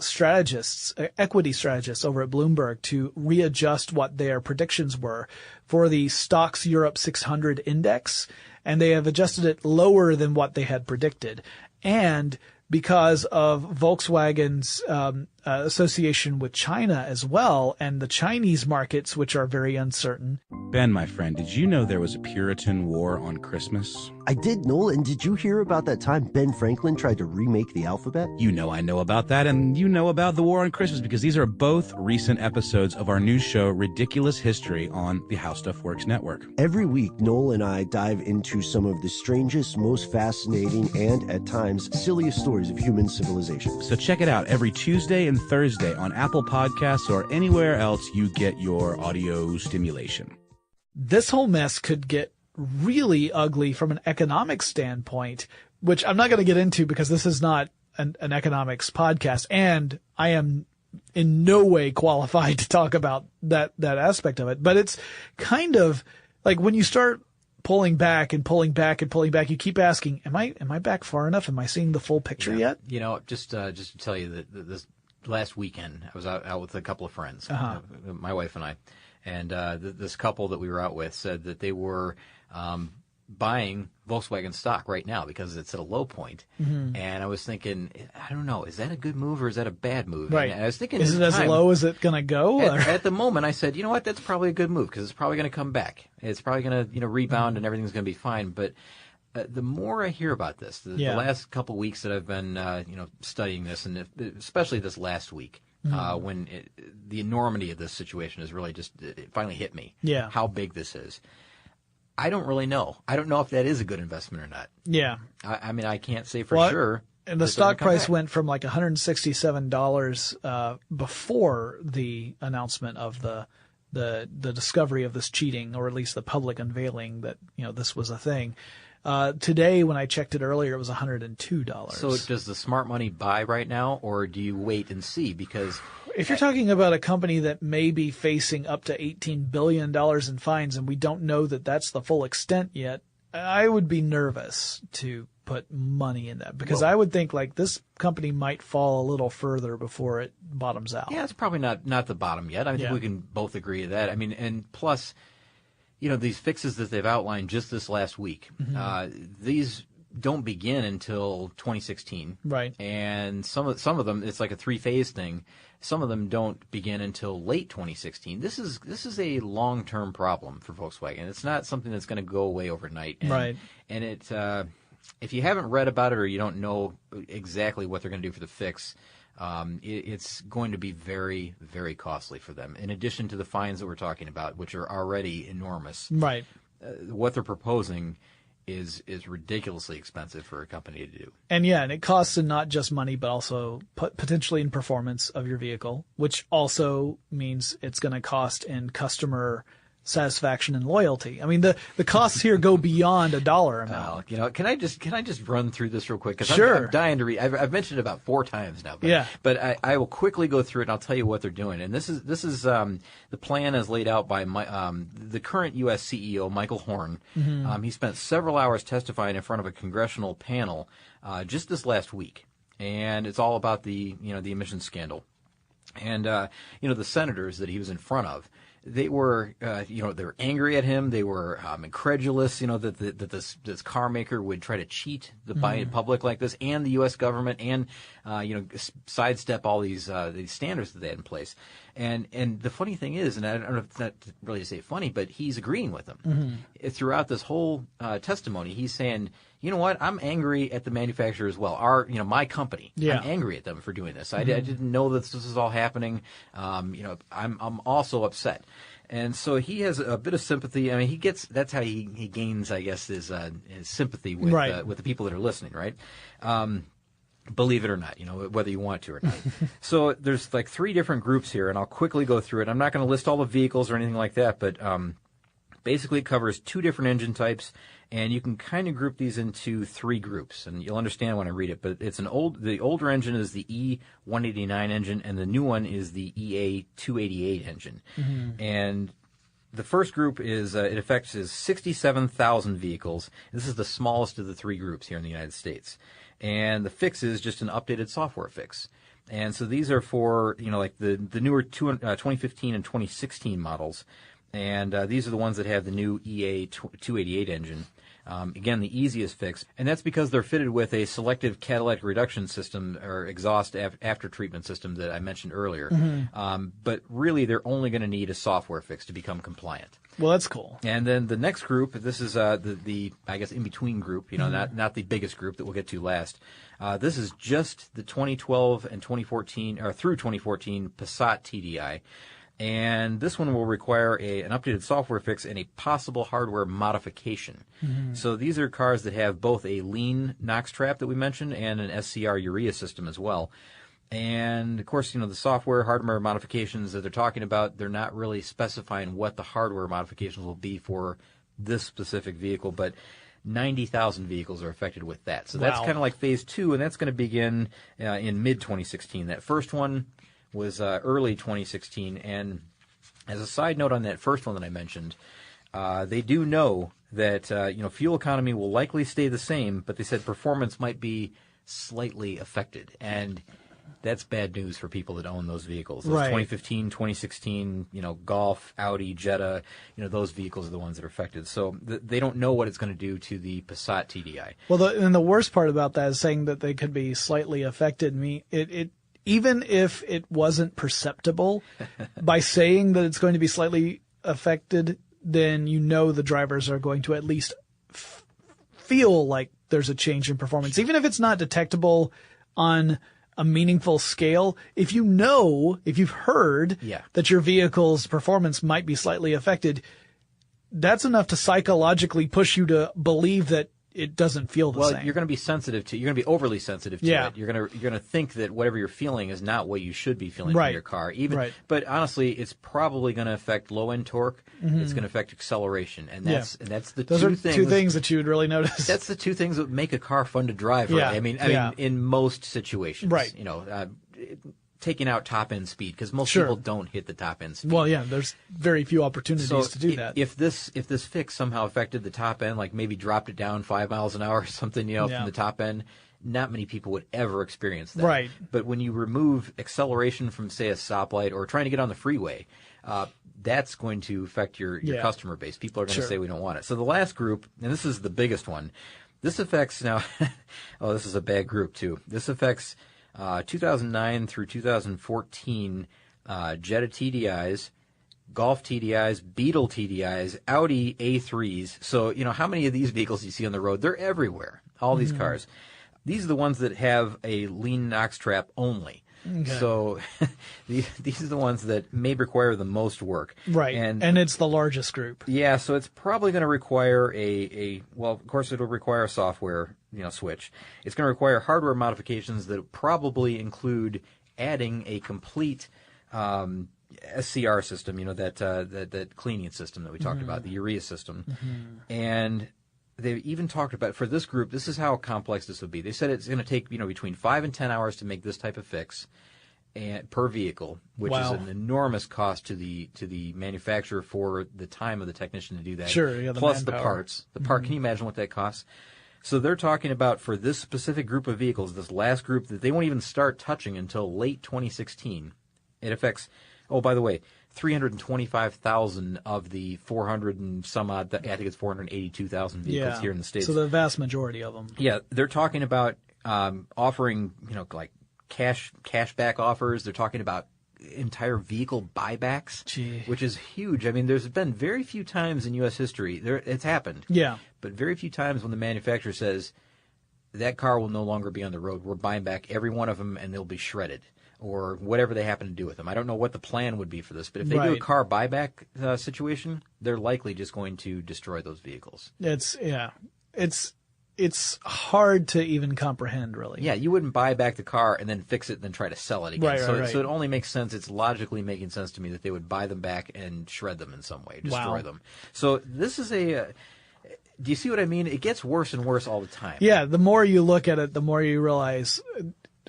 equity strategists over at Bloomberg to readjust what their predictions were for the Stocks Europe 600 index. And they have adjusted it lower than what they had predicted. And because of Volkswagen's association with China as well, and the Chinese markets, which are very uncertain. Ben, my friend, did you know there was a Puritan war on Christmas? I did, Noel, and did you hear about that time Ben Franklin tried to remake the alphabet? You know I know about that, and you know about the war on Christmas because these are both recent episodes of our new show, Ridiculous History, on the How Stuff Works network. Every week, Noel and I dive into some of the strangest, most fascinating, and at times silliest stories of human civilization. So check it out every Tuesday and Thursday on Apple Podcasts or anywhere else you get your audio stimulation. This whole mess could get really ugly from an economic standpoint, which I'm not going to get into because this is not an economics podcast, and I am in no way qualified to talk about that aspect of it. But it's kind of like when you start pulling back and pulling back and pulling back, you keep asking, am I back far enough? Am I seeing the full picture yet? You know, just to tell you that this last weekend I was out with a couple of friends, my wife and I, and this couple that we were out with said that they were buying Volkswagen stock right now because it's at a low point. Mm-hmm. And I was thinking, I don't know, is that a good move or is that a bad move? Right. And I was thinking, is it as low as it going to go? At the moment, I said, you know what, that's probably a good move because it's probably going to come back. It's probably going to rebound and everything's going to be fine. But the more I hear about this, the last couple of weeks that I've been studying this, and especially this last week, when the enormity of this situation has really just it finally hit me. Yeah. How big this is. I don't really know. I don't know if that is a good investment or not. Yeah. I mean, I can't say for sure. And the stock price went from like $167 before the announcement of the discovery of this cheating, or at least the public unveiling that, this was a thing. Today, when I checked it earlier, it was $102. So does the smart money buy right now, or do you wait and see? Because if you're talking about a company that may be facing up to $18 billion in fines, and we don't know that that's the full extent yet, I would be nervous to put money in that, because I would think like this company might fall a little further before it bottoms out. Yeah, it's probably not the bottom yet. I think we can both agree to that. I mean, and plus, these fixes that they've outlined just this last week, these don't begin until 2016. Right. And some of them, it's like a 3-phase thing. Some of them don't begin until late 2016. This is a long-term problem for Volkswagen. It's not something that's going to go away overnight. And, right. And it, if you haven't read about it or you don't know exactly what they're going to do for the fix, it's going to be very, very costly for them. In addition to the fines that we're talking about, which are already enormous. Right. What they're proposing is ridiculously expensive for a company to do. And it costs in not just money, but also potentially in performance of your vehicle, which also means it's going to cost in customer satisfaction and loyalty. I mean, the costs here go beyond a dollar amount. Can I just run through this real quick? 'Cause sure. I'm dying to read. I've mentioned it about 4 times now. But I will quickly go through it and I'll tell you what they're doing. And this is the plan as laid out by the current U.S. CEO, Michael Horn. Mm-hmm. He spent several hours testifying in front of a congressional panel just this last week. And it's all about the emissions scandal. And, the senators that he was in front of, they were, they were angry at him. They were incredulous, that this car maker would try to cheat the public like this, and the U.S. government, and sidestep all these standards that they had in place. And the funny thing is, and I don't know if that's really to say funny, but he's agreeing with them. Mm-hmm. Throughout this whole testimony, he's saying, you know what, I'm angry at the manufacturer as well. My company, I'm angry at them for doing this. I didn't know that this was all happening. I'm also upset. And so he has a bit of sympathy. I mean, that's how he gains, I guess, his sympathy with the people that are listening, right? Believe it or not, whether you want to or not. So there's like 3 different groups here, and I'll quickly go through it. I'm not going to list all the vehicles or anything like that, but basically it covers 2 different engine types, and you can kind of group these into 3 groups, and you'll understand when I read it. But it's the older engine is the E189 engine, and the new one is the EA288 engine. Mm-hmm. And the first group is it affects 67,000 vehicles. This is the smallest of the 3 groups here in the United States. And the fix is just an updated software fix. And so these are for, like the newer 2015 and 2016 models. And these are the ones that have the new EA288 engine. Again, the easiest fix, and that's because they're fitted with a selective catalytic reduction system or exhaust after treatment system that I mentioned earlier. But really, they're only going to need a software fix to become compliant. Well, that's cool. And then the next group, this is the I guess in between group, not the biggest group that we'll get to last. This is just the 2012 and 2014 or through 2014 Passat TDI. And this one will require an updated software fix and a possible hardware modification. So these are cars that have both a lean NOx trap that we mentioned and an SCR urea system as well. And, of course, the software hardware modifications that they're talking about, they're not really specifying what the hardware modifications will be for this specific vehicle, but 90,000 vehicles are affected with that. So that's kind of like phase 2, and that's going to begin in mid-2016. That first one was early 2016, and as a side note on that first one that I mentioned, they do know that fuel economy will likely stay the same, but they said performance might be slightly affected, and that's bad news for people that own those vehicles. Those 2015, 2016, Golf, Audi, Jetta, those vehicles are the ones that are affected. So they don't know what it's going to do to the Passat TDI. Well, and the worst part about that is saying that they could be slightly affected. Even if it wasn't perceptible, by saying that it's going to be slightly affected, then the drivers are going to at least feel like there's a change in performance. Even if it's not detectable on a meaningful scale, if you've heard that your vehicle's performance might be slightly affected, that's enough to psychologically push you to believe that it doesn't feel the same. Well, you're going to be you're going to be overly sensitive to it. You're going to think that whatever you're feeling is not what you should be feeling in your car. But honestly, it's probably going to affect low-end torque. It's going to affect acceleration, and that's the Those are two things that you would really notice. That's the two things that make a car fun to drive. Right? I mean, in most situations, right? Taking out top-end speed, because most people don't hit the top-end speed. Well, there's very few opportunities to do that. If this fix somehow affected the top end, like maybe dropped it down 5 miles an hour or something, from the top end, not many people would ever experience that. Right. But when you remove acceleration from, say, a stoplight or trying to get on the freeway, that's going to affect your customer base. People are going to say we don't want it. So the last group, and this is the biggest one, this affects now – this is a bad group too. This affects 2009 through 2014 Jetta TDIs, Golf TDIs, Beetle TDIs, Audi A3s. So, how many of these vehicles you see on the road? They're everywhere, all these cars. These are the ones that have a lean NOx trap only. Okay. So these are the ones that may require the most work. Right, and it's the largest group. Yeah, so it's probably going to require well, of course it'll require a software switch. It's going to require hardware modifications that probably include adding a complete SCR system, that cleaning system that we talked about, the urea system. And they even talked about, for this group, this is how complex this would be. They said it's going to take between 5 and 10 hours to make this type of fix per vehicle, which is an enormous cost to the manufacturer for the time of the technician to do that. Sure, plus the parts. Can you imagine what that costs? So they're talking about, for this specific group of vehicles, this last group that they won't even start touching until late 2016. It affects, by the way, 325,000 of the 400 and some odd, I think it's 482,000 vehicles here in the States. So the vast majority of them. Yeah, they're talking about offering, like cashback offers. They're talking about entire vehicle buybacks, which is huge. I mean, there's been very few times in U.S. history it's happened. Yeah. But very few times when the manufacturer says that car will no longer be on the road. We're buying back every one of them and they'll be shredded, or whatever they happen to do with them. I don't know what the plan would be for this, but if they do a car buyback situation, they're likely just going to destroy those vehicles. It's hard to even comprehend, really. Yeah, you wouldn't buy back the car and then fix it and then try to sell it again. So it only makes sense. It's logically making sense to me that they would buy them back and shred them in some way, destroy them. So this is do you see what I mean? It gets worse and worse all the time. Yeah, the more you look at it, the more you realize,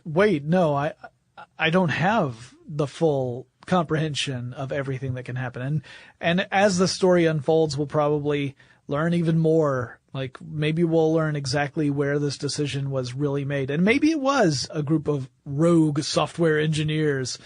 wait, no, I don't have the full comprehension of everything that can happen. And as the story unfolds, we'll probably learn even more. Like, maybe we'll learn exactly where this decision was really made. And maybe it was a group of rogue software engineers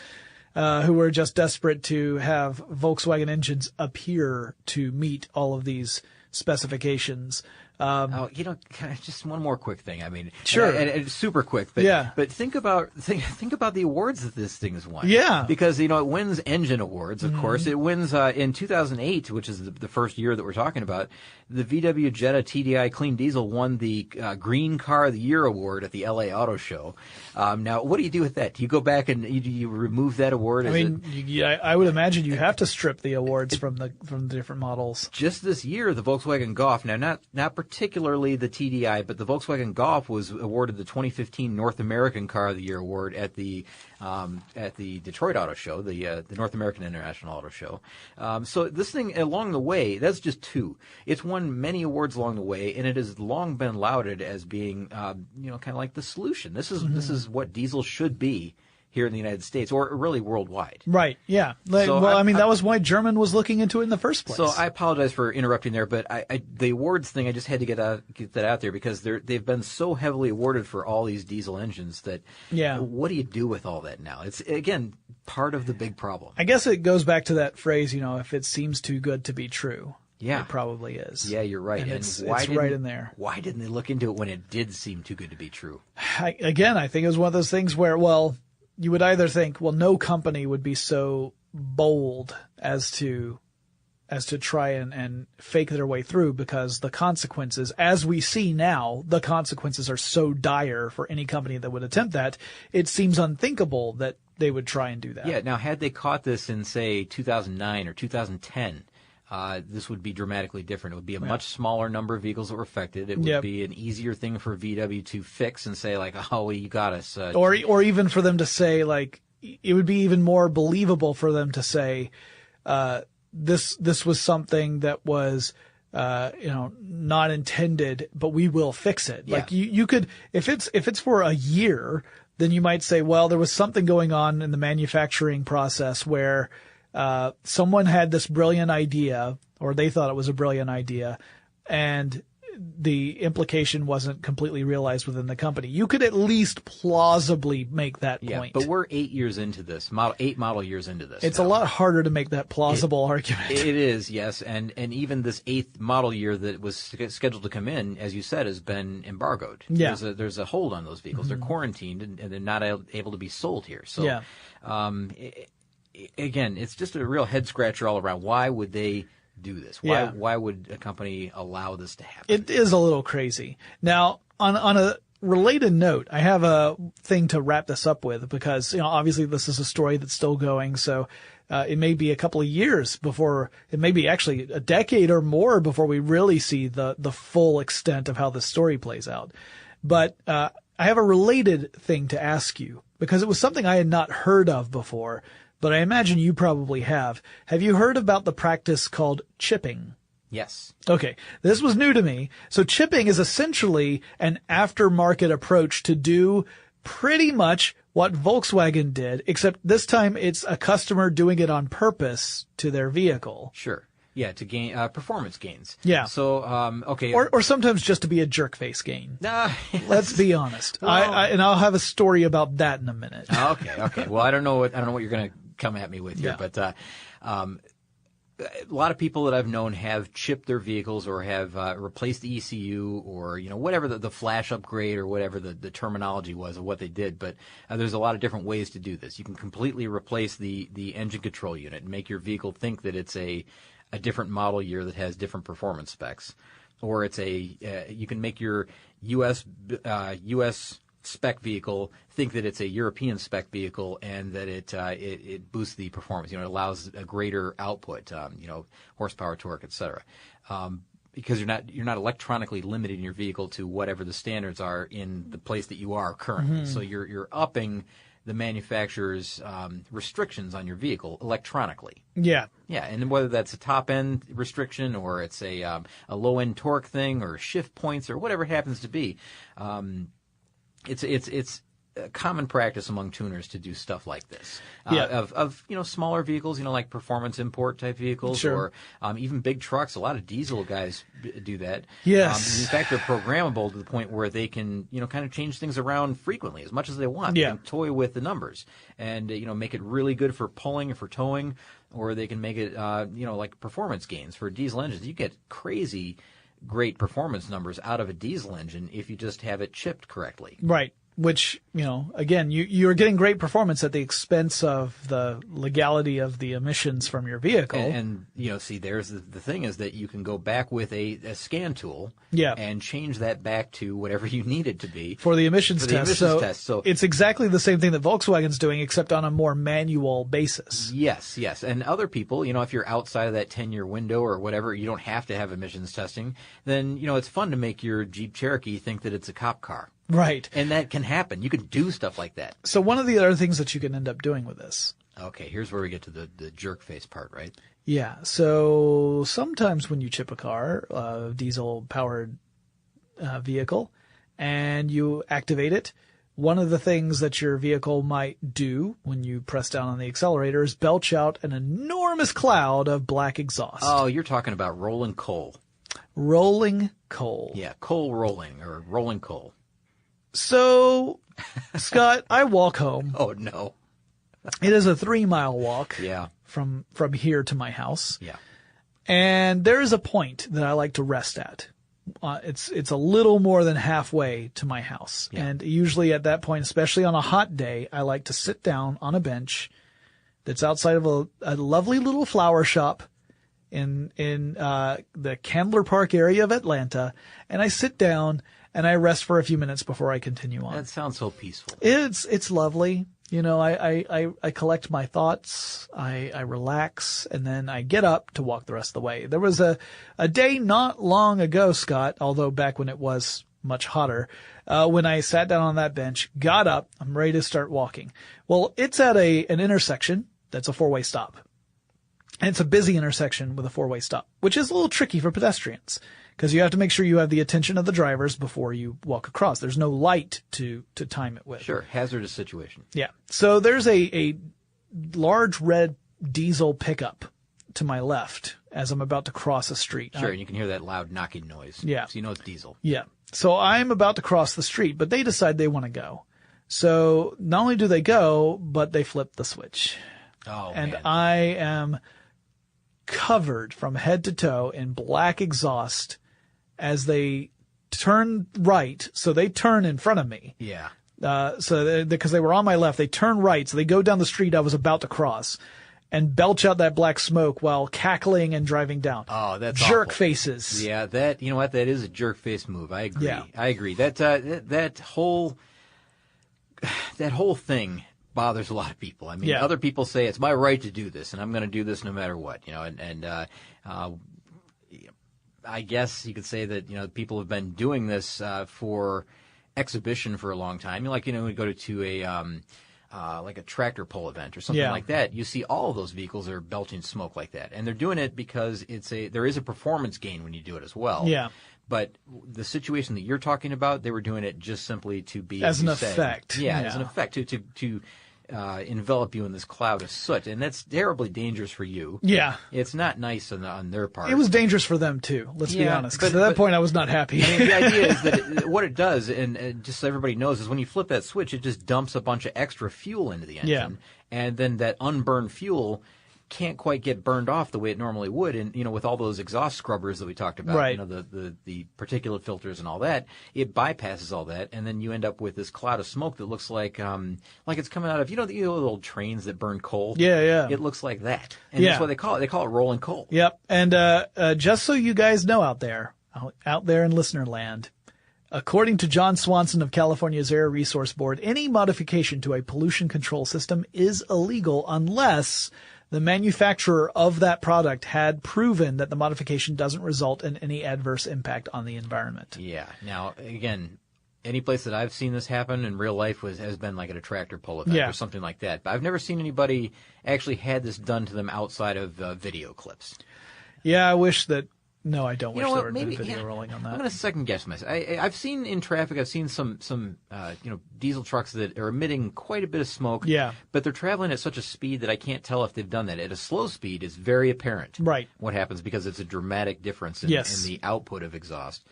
who were just desperate to have Volkswagen engines appear to meet all of these specifications. Just one more quick thing. I mean, Sure. and super quick, but Yeah. But think about the awards that this thing has won. Yeah. Because it wins engine awards, of course. It wins in 2008, which is the first year that we're talking about. The VW Jetta TDI Clean Diesel won the Green Car of the Year award at the LA Auto Show. Now, what do you do with that? Do you go back and you remove that award? I would imagine you have to strip the awards from the different models. Just this year, the Volkswagen Golf, now not particularly the TDI, but the Volkswagen Golf was awarded the 2015 North American Car of the Year award at the Detroit Auto Show, the North American International Auto Show. So this thing along the way, that's just two. It's won many awards along the way, and it has long been lauded as being, kind of like the solution. This is what diesel should be here in the United States, or really worldwide. Right, yeah. That was why German was looking into it in the first place. So I apologize for interrupting there, but the awards thing, I just had to get that out there because they've been so heavily awarded for all these diesel engines that what do you do with all that now? It's, again, part of the big problem. I guess it goes back to that phrase, if it seems too good to be true. Yeah. It probably is. Yeah, you're right. And it's right in there. Why didn't they look into it when it did seem too good to be true? I think it was one of those things where, you would either think, no company would be so bold as to try and fake their way through, because the consequences, as we see now, the consequences are so dire for any company that would attempt that. It seems unthinkable that they would try and do that. Yeah. Now, had they caught this in, say, 2009 or 2010, this would be dramatically different. It would be a much smaller number of vehicles that were affected. It would be an easier thing for VW to fix and say, like, oh, well, you got us. Or even for them to say, like, it would be even more believable for them to say, this was something that was, not intended, but we will fix it. Yeah. Like you could, if it's for a year, then you might say, well, there was something going on in the manufacturing process where someone had this brilliant idea, or they thought it was a brilliant idea, and the implication wasn't completely realized within the company. You could at least plausibly make that point. But we're 8 years into this, model years into this. It's a lot harder to make that plausible argument. It is, yes. And even this 8th model year that was scheduled to come in, as you said, has been embargoed. Yeah. There's a hold on those vehicles. They're quarantined and they're not able to be sold here. So, again, it's just a real head scratcher all around. Why would they do this? Why would a company allow this to happen? It is a little crazy. Now, on a related note, I have a thing to wrap this up with, because obviously this is a story that's still going. So it may be a couple of years before, it may be actually a decade or more before we really see the full extent of how this story plays out. But I have a related thing to ask you, because it was something I had not heard of before, but I imagine you probably have. Have you heard about the practice called chipping? Yes. Okay. This was new to me. So chipping is essentially an aftermarket approach to do pretty much what Volkswagen did, except this time it's a customer doing it on purpose to their vehicle. Sure. Yeah, to gain performance gains. Yeah. So, okay. Or sometimes just to be a jerk face gain. Yes. Let's be honest. Well, and I'll have a story about that in a minute. Okay. Well, I don't know what you're going to come at me with here, but a lot of people that I've known have chipped their vehicles or have replaced the ECU or whatever the flash upgrade or whatever the terminology was of what they did. But there's a lot of different ways to do this. You can completely replace the engine control unit and make your vehicle think that it's a different model year that has different performance specs, or it's you can make your U.S. spec vehicle think that it's a European spec vehicle and that it boosts the performance. It allows a greater output, horsepower, torque, etc. Because you're not electronically limiting your vehicle to whatever the standards are in the place that you are currently. Mm-hmm. So you're upping the manufacturer's restrictions on your vehicle electronically. Yeah. Yeah, and whether that's a top-end restriction or it's a low-end torque thing or shift points or whatever it happens to be, it's a common practice among tuners to do stuff like this. Of smaller vehicles, like performance import type vehicles, sure. Or even big trucks. A lot of diesel guys do that. Yes. In fact, they're programmable to the point where they can kind of change things around frequently as much as they want. Yeah. They can toy with the numbers and make it really good for pulling or for towing, or they can make it like performance gains for diesel engines. You get crazy great performance numbers out of a diesel engine if you just have it chipped correctly. Right. Which, again, you're getting great performance at the expense of the legality of the emissions from your vehicle. And see, there's the thing is that you can go back with a scan tool and change that back to whatever you need it to be. For the emissions test. So it's exactly the same thing that Volkswagen's doing, except on a more manual basis. Yes. And other people, if you're outside of that 10-year window or whatever, you don't have to have emissions testing, then, it's fun to make your Jeep Cherokee think that it's a cop car. Right. And that can happen. You can do stuff like that. So one of the other things that you can end up doing with this. Okay, here's where we get to the jerk face part, right? Yeah. So sometimes when you chip a car, a diesel-powered vehicle, and you activate it, one of the things that your vehicle might do when you press down on the accelerator is belch out an enormous cloud of black exhaust. Oh, you're talking about rolling coal. Rolling coal. Yeah, coal rolling or rolling coal. So, Scott, I walk home. Oh, no. It is a 3-mile walk from here to my house. Yeah. And there is a point that I like to rest at. It's a little more than halfway to my house. Yeah. And usually at that point, especially on a hot day, I like to sit down on a bench that's outside of a lovely little flower shop in the Candler Park area of Atlanta. And I sit down and I rest for a few minutes before I continue on. That sounds so peaceful. It's lovely. I collect my thoughts, I relax, and then I get up to walk the rest of the way. There was a day not long ago, Scott, although back when it was much hotter, when I sat down on that bench, got up, I'm ready to start walking. Well, it's at an intersection that's a 4-way stop. And it's a busy intersection with a 4-way stop, which is a little tricky for pedestrians. Because you have to make sure you have the attention of the drivers before you walk across. There's no light to time it with. Sure, hazardous situation. Yeah. So there's a large red diesel pickup to my left as I'm about to cross a street. Sure, and you can hear that loud knocking noise. Yeah. So you know it's diesel. Yeah. So I'm about to cross the street, but they decide they want to go. So not only do they go, but they flip the switch. Oh, and man. I am covered from head to toe in black exhaust as they turn right. So they turn in front of me. Yeah. Because they were on my left, they turn right. So they go down the street I was about to cross and belch out that black smoke while cackling and driving down. Oh, that's jerk awful. faces. Yeah, that is a jerk face move. I agree. Yeah. I agree. That whole thing bothers a lot of people. I mean, other people say it's my right to do this, and I'm going to do this no matter what. I guess you could say that people have been doing this for exhibition for a long time. We go to a tractor pull event or something like that. You see all of those vehicles are belching smoke like that, and they're doing it because there is a performance gain when you do it as well. Yeah. But the situation that you're talking about, they were doing it just simply to be as an effect. Yeah, as an effect to envelop you in this cloud of soot, and that's terribly dangerous for you. Yeah. It's not nice on their part. It was dangerous for them too, let's be honest, because at that point I was not happy. I mean, the idea is that what it does, and just so everybody knows, is when you flip that switch, it just dumps a bunch of extra fuel into the engine, and then that unburned fuel can't quite get burned off the way it normally would, and with all those exhaust scrubbers that we talked about, right. The particulate filters and all that, it bypasses all that, and then you end up with this cloud of smoke that looks like it's coming out of the little trains that burn coal. Yeah. It looks like that, and that's what they call it. They call it rolling coal. Yep. And just so you guys know out there in listener land, according to John Swanson of California's Air Resource Board, any modification to a pollution control system is illegal unless the manufacturer of that product had proven that the modification doesn't result in any adverse impact on the environment. Yeah. Now, again, any place that I've seen this happen in real life has been like at a tractor pull event or something like that. But I've never seen anybody actually had this done to them outside of video clips. Yeah, I wish that. No, I don't wish there would maybe, be video rolling on that. I'm going to second guess myself. I've seen in traffic, I've seen some diesel trucks that are emitting quite a bit of smoke. Yeah. But they're traveling at such a speed that I can't tell if they've done that. At a slow speed, it's very apparent. Right. What happens because it's a dramatic difference in the output of exhaust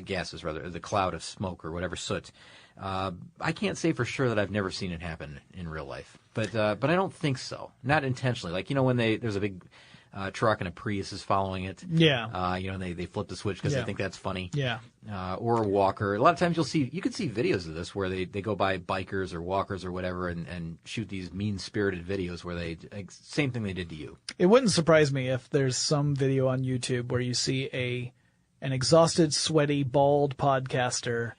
gases, rather the cloud of smoke or whatever soot. I can't say for sure that I've never seen it happen in real life, but I don't think so. Not intentionally. Like when there's a big truck and a Prius is following it. Yeah. You know, they flip the switch because they think that's funny. Yeah. Or a walker. A lot of times you can see videos of this where they go by bikers or walkers or whatever and shoot these mean-spirited videos where same thing they did to you. It wouldn't surprise me if there's some video on YouTube where you see an exhausted, sweaty, bald podcaster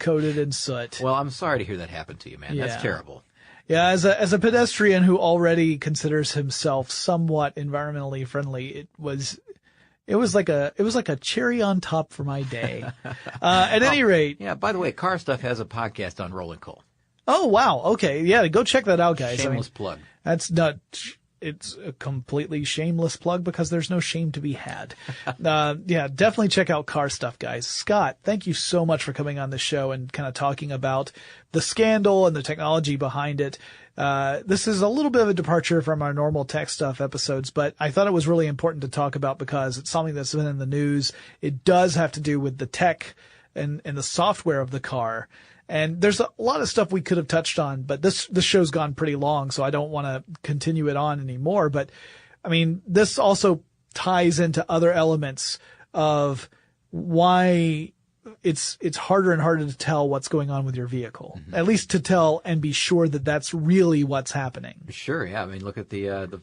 coated in soot. Well, I'm sorry to hear that happen to you, man. Yeah. That's terrible. Yeah, as a pedestrian who already considers himself somewhat environmentally friendly, it was like a cherry on top for my day. At any rate. Yeah, by the way, Car Stuff has a podcast on Rolling Coal. Oh, wow. Okay. Yeah, go check that out, guys. Shameless plug. That's not, it's a completely shameless plug because there's no shame to be had. Yeah, definitely check out Car Stuff, guys. Scott, thank you so much for coming on the show and kind of talking about the scandal and the technology behind it. This is a little bit of a departure from our normal Tech Stuff episodes, but I thought it was really important to talk about because it's something that's been in the news. It does have to do with the tech and the software of the car. And there's a lot of stuff we could have touched on, but this show's gone pretty long, so I don't want to continue it on anymore. But I mean, this also ties into other elements of why it's harder and harder to tell what's going on with your vehicle, at least to tell and be sure that that's really what's happening. Sure, yeah. I mean, look at the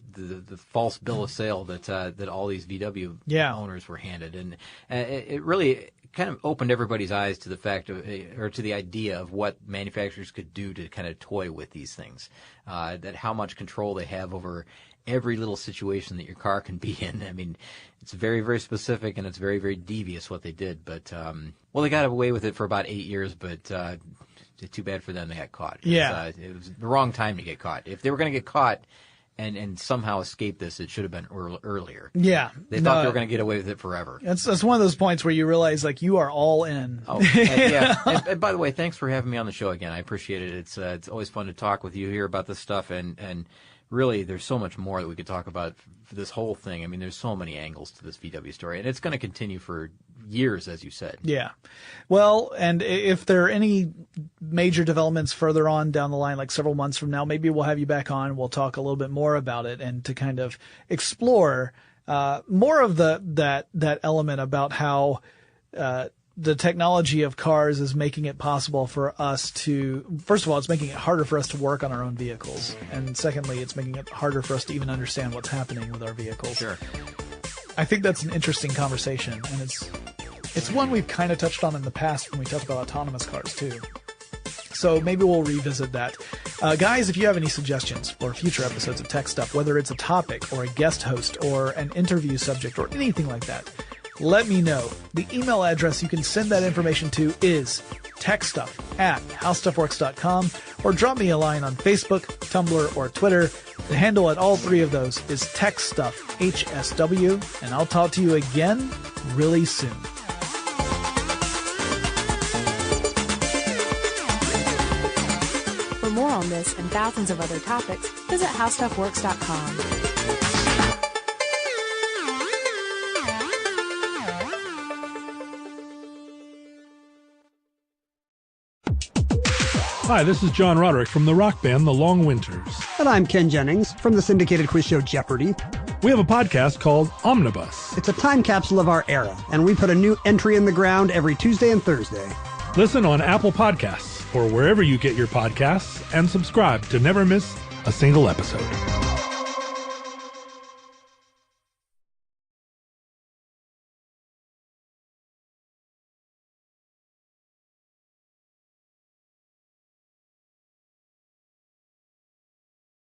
false bill of sale that all these VW owners were handed, and it really kind of opened everybody's eyes to the fact of, or to the idea of what manufacturers could do to kind of toy with these things, that how much control they have over every little situation that your car can be in. I mean, it's very, very specific and it's very, very devious what they did. But, well, they got away with it for about 8 years, but too bad for them they got caught. It was the wrong time to get caught. If they were going to get caught and somehow escape this, it should have been earlier. Yeah. They thought they were going to get away with it forever. That's one of those points where you realize, like, you are all in. Oh, yeah. And by the way, thanks for having me on the show again. I appreciate it. It's always fun to talk with you here about this stuff, and really, there's so much more that we could talk about for this whole thing. I mean, there's so many angles to this VW story, and it's going to continue for years, as you said. Yeah. Well, and if there are any major developments further on down the line, like several months from now, maybe we'll have you back on. We'll talk a little bit more about it and to kind of explore more of that element about how the technology of cars is making it possible for us to, first of all, it's making it harder for us to work on our own vehicles. And secondly, it's making it harder for us to even understand what's happening with our vehicles. Sure. I think that's an interesting conversation, and it's one we've kind of touched on in the past when we talked about autonomous cars too. So maybe we'll revisit that. Guys, if you have any suggestions for future episodes of Tech Stuff, whether it's a topic or a guest host or an interview subject or anything like that, let me know. The email address you can send that information to is techstuff@howstuffworks.com, or drop me a line on Facebook, Tumblr, or Twitter. The handle at all three of those is TechStuffHSW, and I'll talk to you again really soon. For more on this and thousands of other topics, visit howstuffworks.com. Hi, this is John Roderick from the rock band The Long Winters. And I'm Ken Jennings from the syndicated quiz show Jeopardy! We have a podcast called Omnibus. It's a time capsule of our era, and we put a new entry in the ground every Tuesday and Thursday. Listen on Apple Podcasts or wherever you get your podcasts, and subscribe to never miss a single episode.